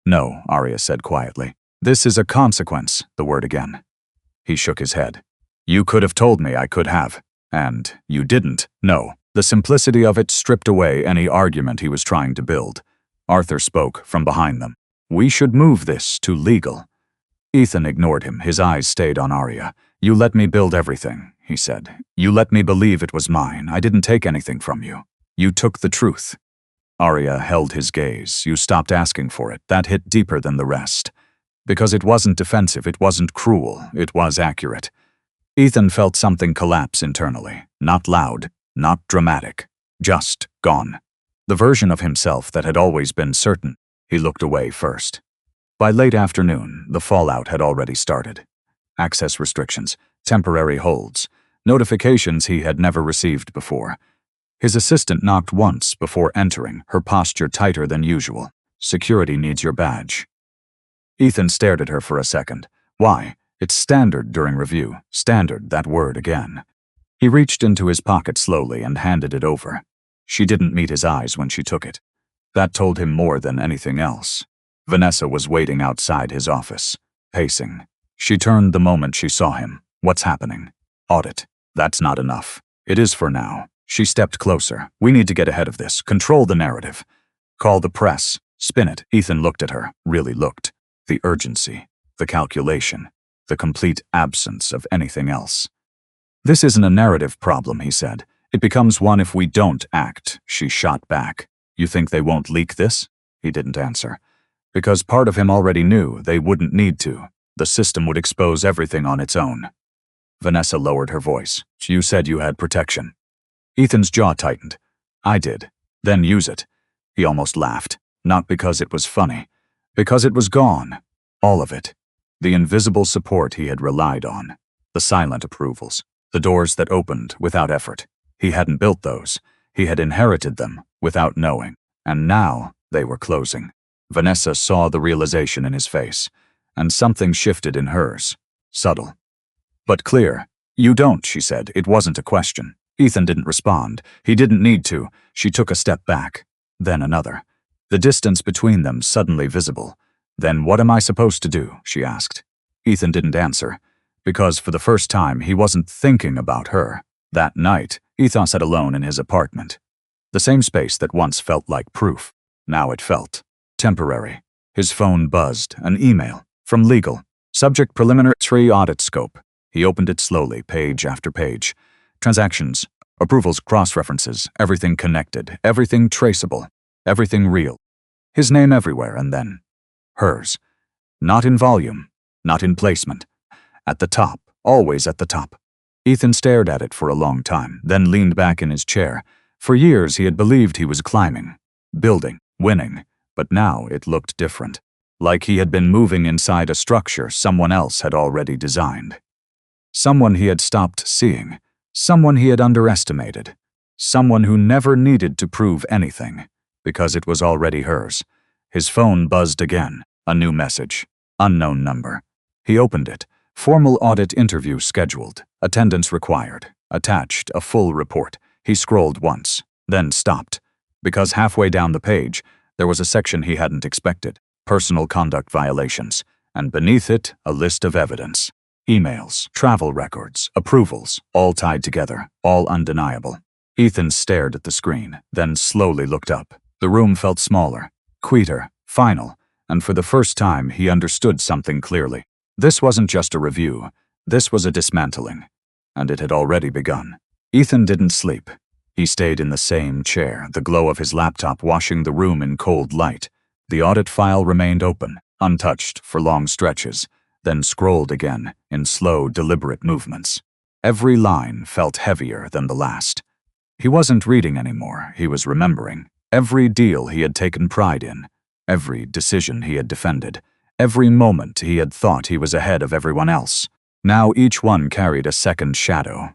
No, Arya said quietly. This is a consequence, the word again. He shook his head. You could have told me I could have. And you didn't. No. The simplicity of it stripped away any argument he was trying to build. Arthur spoke from behind them. We should move this to legal. Ethan ignored him. His eyes stayed on Arya. You let me build everything, he said. You let me believe it was mine. I didn't take anything from you. You took the truth. Arya held his gaze. You stopped asking for it. That hit deeper than the rest. Because it wasn't defensive, it wasn't cruel, it was accurate. Ethan felt something collapse internally. Not loud, not dramatic. Just gone. The version of himself that had always been certain. He looked away first. By late afternoon, the fallout had already started. Access restrictions, temporary holds, notifications he had never received before. His assistant knocked once before entering, her posture tighter than usual. Security needs your badge. Ethan stared at her for a second. Why? It's standard during review. Standard, that word again. He reached into his pocket slowly and handed it over. She didn't meet his eyes when she took it. That told him more than anything else. Vanessa was waiting outside his office, pacing. She turned the moment she saw him. What's happening? Audit. That's not enough. It is for now. She stepped closer. We need to get ahead of this. Control the narrative. Call the press. Spin it. Ethan looked at her. Really looked. The urgency. The calculation. The complete absence of anything else. This isn't a narrative problem, he said. It becomes one if we don't act, she shot back. You think they won't leak this? He didn't answer. Because part of him already knew they wouldn't need to. The system would expose everything on its own. Vanessa lowered her voice. You said you had protection. Ethan's jaw tightened. I did. Then use it. He almost laughed. Not because it was funny. Because it was gone. All of it. The invisible support he had relied on. The silent approvals. The doors that opened without effort. He hadn't built those. He had inherited them without knowing. And now they were closing. Vanessa saw the realization in his face. And something shifted in hers. Subtle. But clear. You don't, she said. It wasn't a question. Ethan didn't respond. He didn't need to. She took a step back. Then another. The distance between them suddenly visible. Then what am I supposed to do? She asked. Ethan didn't answer. Because for the first time, he wasn't thinking about her. That night, Ethan sat alone in his apartment. The same space that once felt like proof. Now it felt temporary. His phone buzzed. An email. From legal. Subject preliminary audit scope. He opened it slowly, page after page. Transactions, approvals, cross-references, everything connected, everything traceable, everything real. His name everywhere, and then hers. Not in volume, not in placement. At the top, always at the top. Ethan stared at it for a long time, then leaned back in his chair. For years he had believed he was climbing, building, winning, but now it looked different. Like he had been moving inside a structure someone else had already designed. Someone he had stopped seeing. Someone he had underestimated. Someone who never needed to prove anything, because it was already hers. His phone buzzed again. A new message. Unknown number. He opened it. Formal audit interview scheduled. Attendance required. Attached, a full report. He scrolled once, then stopped. Because halfway down the page, there was a section he hadn't expected. Personal conduct violations. And beneath it, a list of evidence. Emails, travel records, approvals, all tied together, all undeniable. Ethan stared at the screen, then slowly looked up. The room felt smaller, quieter, final, and for the first time he understood something clearly. This wasn't just a review. This was a dismantling. And it had already begun. Ethan didn't sleep. He stayed in the same chair, the glow of his laptop washing the room in cold light. The audit file remained open, untouched for long stretches, then scrolled again in slow, deliberate movements. Every line felt heavier than the last. He wasn't reading anymore, he was remembering. Every deal he had taken pride in, every decision he had defended, every moment he had thought he was ahead of everyone else. Now each one carried a second shadow.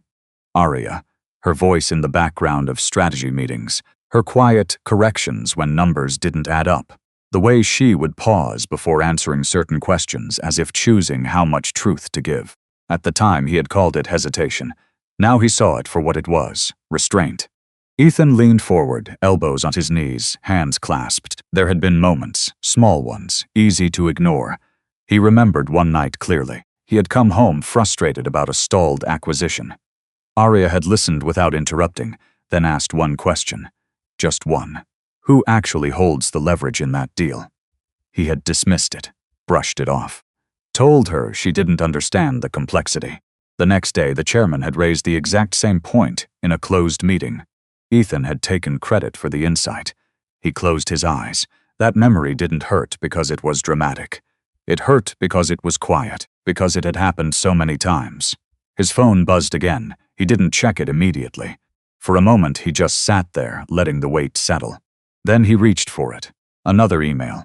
Aria, her voice in the background of strategy meetings, her quiet corrections when numbers didn't add up. The way she would pause before answering certain questions as if choosing how much truth to give. At the time he had called it hesitation. Now he saw it for what it was, restraint. Ethan leaned forward, elbows on his knees, hands clasped. There had been moments, small ones, easy to ignore. He remembered one night clearly. He had come home frustrated about a stalled acquisition. Aria had listened without interrupting, then asked one question. Just one. Who actually holds the leverage in that deal? He had dismissed it, brushed it off. Told her she didn't understand the complexity. The next day, the chairman had raised the exact same point in a closed meeting. Ethan had taken credit for the insight. He closed his eyes. That memory didn't hurt because it was dramatic. It hurt because it was quiet, because it had happened so many times. His phone buzzed again. He didn't check it immediately. For a moment, he just sat there, letting the weight settle. Then he reached for it. Another email.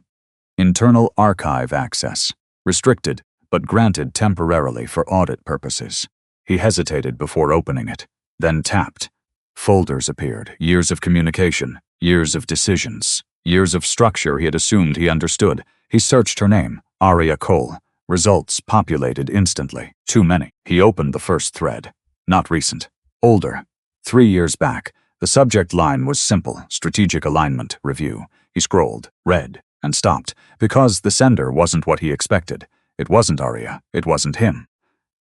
Internal archive access. Restricted, but granted temporarily for audit purposes. He hesitated before opening it, then tapped. Folders appeared, years of communication, years of decisions, years of structure he had assumed he understood. He searched her name, Aria Cole. Results populated instantly. Too many. He opened the first thread. Not recent. Older. 3 years back. The subject line was simple, strategic alignment review. He scrolled, read, and stopped, because the sender wasn't what he expected. It wasn't Aria. It wasn't him.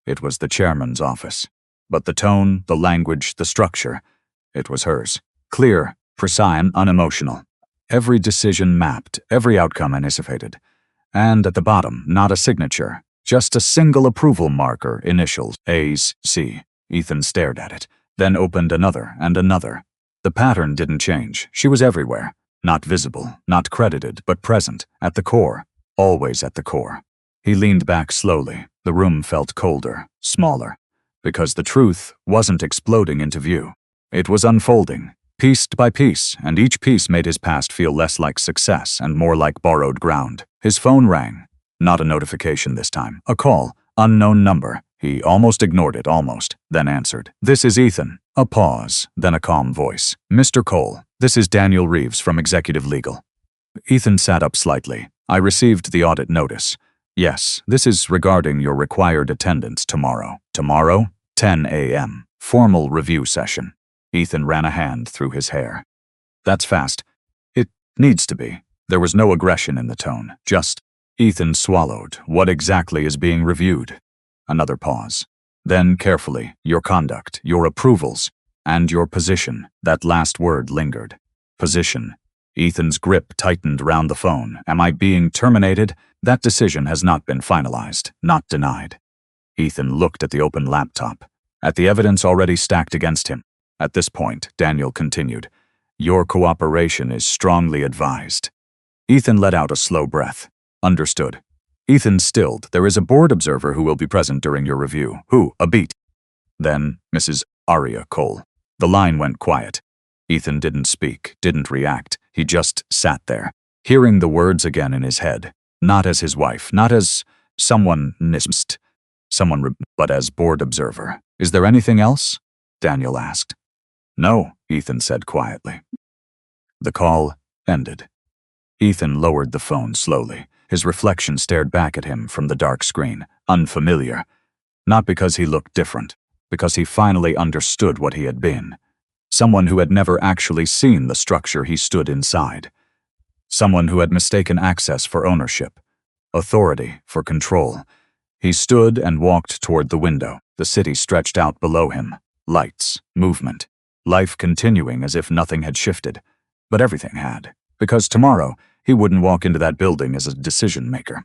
It was the chairman's office. But the tone, the language, the structure, it was hers. Clear, precise, unemotional. Every decision mapped, every outcome anticipated. And at the bottom, not a signature, just a single approval marker, initials, A's, C. Ethan stared at it, then opened another and another. The pattern didn't change. She was everywhere. Not visible, not credited, but present, at the core, always at the core. He leaned back slowly. The room felt colder, smaller, because the truth wasn't exploding into view. It was unfolding, piece by piece, and each piece made his past feel less like success and more like borrowed ground. His phone rang. Not a notification this time. A call. Unknown number. He almost ignored it, then answered. "This is Ethan." A pause, then a calm voice. "Mr. Cole, this is Daniel Reeves from Executive Legal." Ethan sat up slightly. "I received the audit notice. Yes, this is regarding your required attendance tomorrow. Tomorrow, 10 a.m. Formal review session." Ethan ran a hand through his hair. "That's fast. It needs to be." There was no aggression in the tone, just. Ethan swallowed. What exactly is being reviewed? Another pause. Then carefully, your conduct, your approvals, and your position. That last word lingered. Position. Ethan's grip tightened round the phone. Am I being terminated? That decision has not been finalized, not denied. Ethan looked at the open laptop, at the evidence already stacked against him. At this point, Daniel continued, "Your cooperation is strongly advised." Ethan let out a slow breath. Understood. Ethan stilled. "There is a board observer who will be present during your review." "Who? A beat." "Then Mrs. Aria Cole." The line went quiet. Ethan didn't speak, didn't react. He just sat there, hearing the words again in his head. Not as his wife, not as someone but as board observer. "Is there anything else?" Daniel asked. "No," Ethan said quietly. The call ended. Ethan lowered the phone slowly. His reflection stared back at him from the dark screen, unfamiliar. Not because he looked different, because he finally understood what he had been. Someone who had never actually seen the structure he stood inside. Someone who had mistaken access for ownership, authority for control. He stood and walked toward the window. The city stretched out below him. Lights, movement, life continuing as if nothing had shifted. But everything had. Because tomorrow, he wouldn't walk into that building as a decision maker.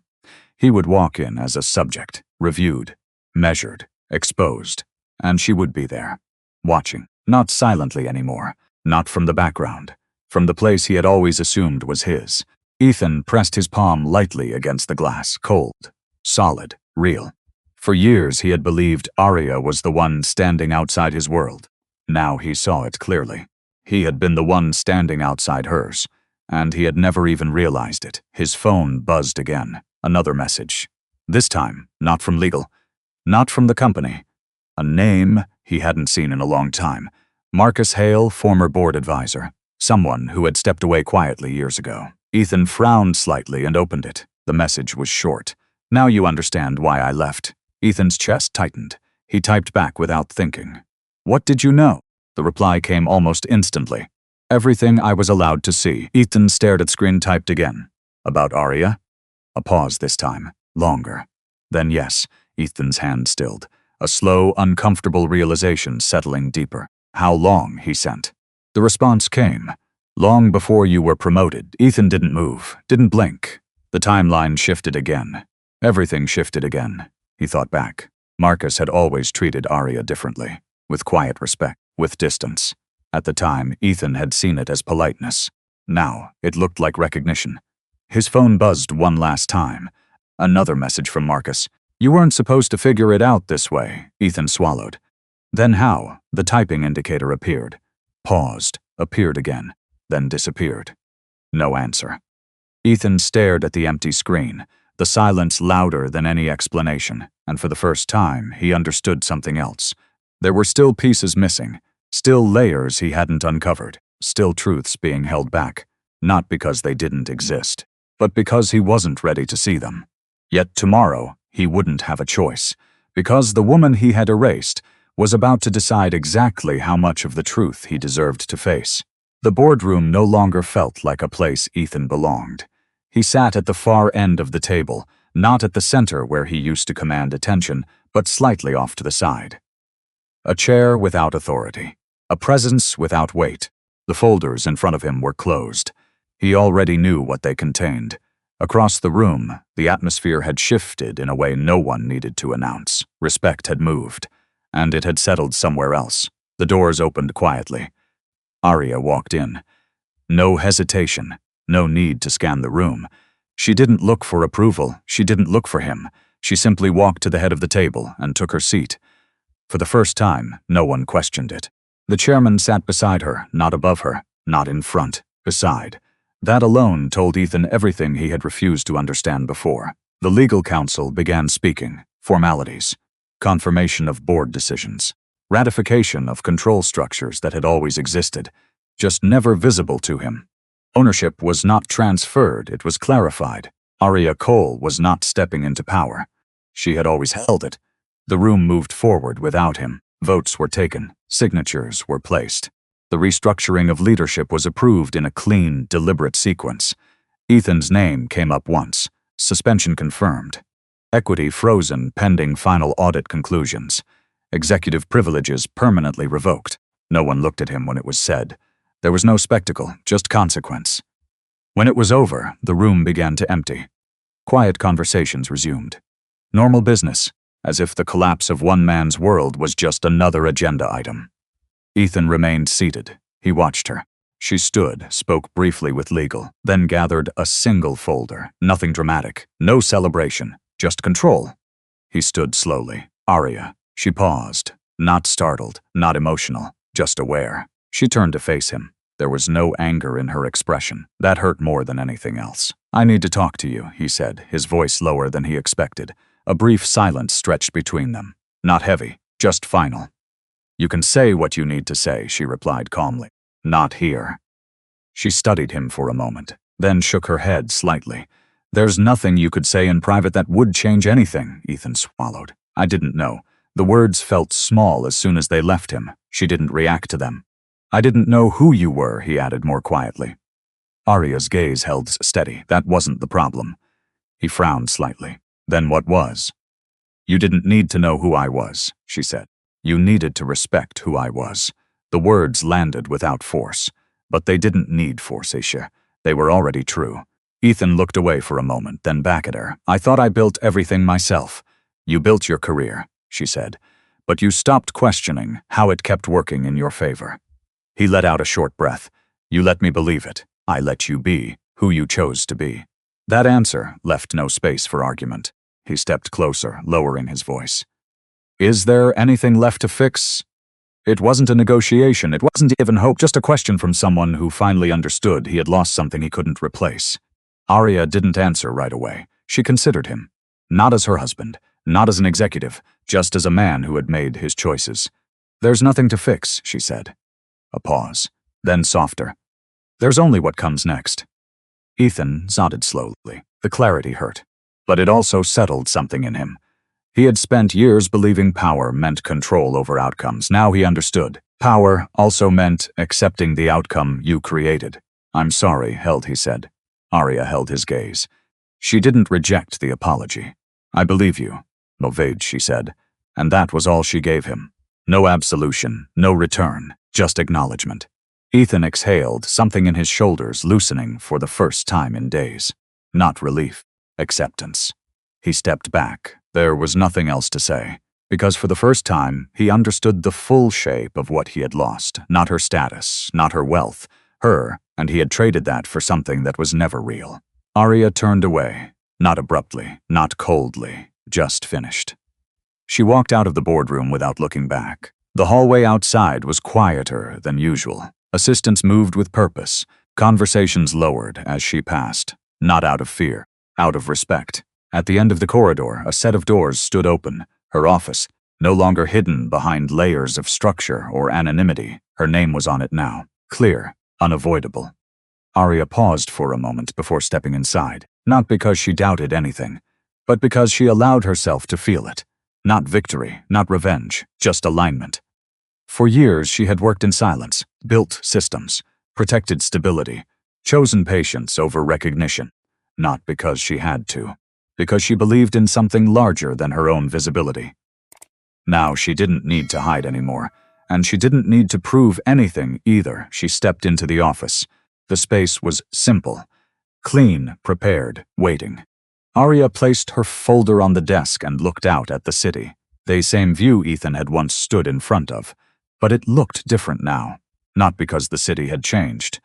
He would walk in as a subject, reviewed, measured, exposed, and she would be there, watching, not silently anymore, not from the background, from the place he had always assumed was his. Ethan pressed his palm lightly against the glass, cold, solid, real. For years he had believed Aria was the one standing outside his world. Now he saw it clearly. He had been the one standing outside hers. And he had never even realized it. His phone buzzed again. Another message. This time, not from legal. Not from the company. A name he hadn't seen in a long time. Marcus Hale, former board advisor. Someone who had stepped away quietly years ago. Ethan frowned slightly and opened it. The message was short. "Now you understand why I left." Ethan's chest tightened. He typed back without thinking. "What did you know?" The reply came almost instantly. "Everything I was allowed to see." Ethan stared at screen, typed again. "About Aria?" A pause this time. Longer. Then yes, Ethan's hand stilled. A slow, uncomfortable realization settling deeper. "How long?" he sent. The response came. "Long before you were promoted." Ethan didn't move, didn't blink. The timeline shifted again. Everything shifted again. He thought back. Marcus had always treated Aria differently. With quiet respect, with distance. At the time, Ethan had seen it as politeness. Now, it looked like recognition. His phone buzzed one last time. Another message from Marcus. "You weren't supposed to figure it out this way." Ethan swallowed. Then how? The typing indicator appeared. Paused, appeared again, then disappeared. No answer. Ethan stared at the empty screen, the silence louder than any explanation, and for the first time, he understood something else. There were still pieces missing, still layers he hadn't uncovered, still truths being held back, not because they didn't exist, but because he wasn't ready to see them. Yet tomorrow, he wouldn't have a choice, because the woman he had erased was about to decide exactly how much of the truth he deserved to face. The boardroom no longer felt like a place Ethan belonged. He sat at the far end of the table, not at the center where he used to command attention, but slightly off to the side. A chair without authority, a presence without weight. The folders in front of him were closed. He already knew what they contained. Across the room, the atmosphere had shifted in a way no one needed to announce. Respect had moved, and it had settled somewhere else. The doors opened quietly. Arya walked in. No hesitation, no need to scan the room. She didn't look for approval, she didn't look for him. She simply walked to the head of the table and took her seat. For the first time, no one questioned it. The chairman sat beside her, not above her, not in front, beside. That alone told Ethan everything he had refused to understand before. The legal counsel began speaking. Formalities. Confirmation of board decisions. Ratification of control structures that had always existed, just never visible to him. Ownership was not transferred, it was clarified. Arya Cole was not stepping into power. She had always held it. The room moved forward without him. Votes were taken. Signatures were placed. The restructuring of leadership was approved in a clean, deliberate sequence. Ethan's name came up once. Suspension confirmed. Equity frozen pending final audit conclusions. Executive privileges permanently revoked. No one looked at him when it was said. There was no spectacle, just consequence. When it was over, the room began to empty. Quiet conversations resumed. Normal business, as if the collapse of one man's world was just another agenda item. Ethan remained seated. He watched her. She stood, spoke briefly with legal, then gathered a single folder. Nothing dramatic, no celebration, just control. He stood slowly. Arya. She paused, not startled, not emotional, just aware. She turned to face him. There was no anger in her expression. That hurt more than anything else. "I need to talk to you," he said, his voice lower than he expected. A brief silence stretched between them. Not heavy, just final. "You can say what you need to say," she replied calmly. "Not here." She studied him for a moment, then shook her head slightly. "There's nothing you could say in private that would change anything," Ethan swallowed. "I didn't know." The words felt small as soon as they left him. She didn't react to them. "I didn't know who you were," he added more quietly. Arya's gaze held steady. That wasn't the problem. He frowned slightly. "Then what was?" "You didn't need to know who I was," she said. "You needed to respect who I was." The words landed without force. But they didn't need force, Aisha. They were already true. Ethan looked away for a moment, then back at her. "I thought I built everything myself." "You built your career," she said, "but you stopped questioning how it kept working in your favor." He let out a short breath. "You let me believe it. I let you be who you chose to be." That answer left no space for argument. He stepped closer, lowering his voice. "Is there anything left to fix?" It wasn't a negotiation, it wasn't even hope, just a question from someone who finally understood he had lost something he couldn't replace. Arya didn't answer right away. She considered him. Not as her husband, not as an executive, just as a man who had made his choices. "There's nothing to fix," she said. A pause. Then softer. "There's only what comes next." Ethan nodded slowly. The clarity hurt. But it also settled something in him. He had spent years believing power meant control over outcomes. Now he understood. Power also meant accepting the outcome you created. "I'm sorry," he said. Arya held his gaze. She didn't reject the apology. "I believe you," Novage, she said. And that was all she gave him. No absolution, no return, just acknowledgement. Ethan exhaled, something in his shoulders loosening for the first time in days. Not relief, acceptance. He stepped back. There was nothing else to say, because for the first time, he understood the full shape of what he had lost. Not her status, not her wealth, her, and he had traded that for something that was never real. Arya turned away, not abruptly, not coldly, just finished. She walked out of the boardroom without looking back. The hallway outside was quieter than usual. Assistants moved with purpose. Conversations lowered as she passed, not out of fear, out of respect. At the end of the corridor, a set of doors stood open. Her office, no longer hidden behind layers of structure or anonymity. Her name was on it now, clear, unavoidable. Arya paused for a moment before stepping inside, not because she doubted anything, but because she allowed herself to feel it. Not victory, not revenge, just alignment. For years she had worked in silence, built systems, protected stability, chosen patience over recognition, not because she had to, because she believed in something larger than her own visibility. Now she didn't need to hide anymore, and she didn't need to prove anything either. She stepped into the office. The space was simple, clean, prepared, waiting. Arya placed her folder on the desk and looked out at the city. The same view Ethan had once stood in front of, but it looked different now. Not because the city had changed,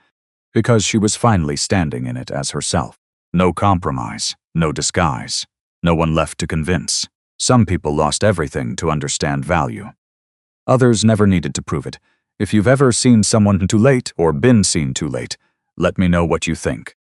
because she was finally standing in it as herself. No compromise, no disguise, no one left to convince. Some people lost everything to understand value. Others never needed to prove it. If you've ever seen someone too late or been seen too late, let me know what you think.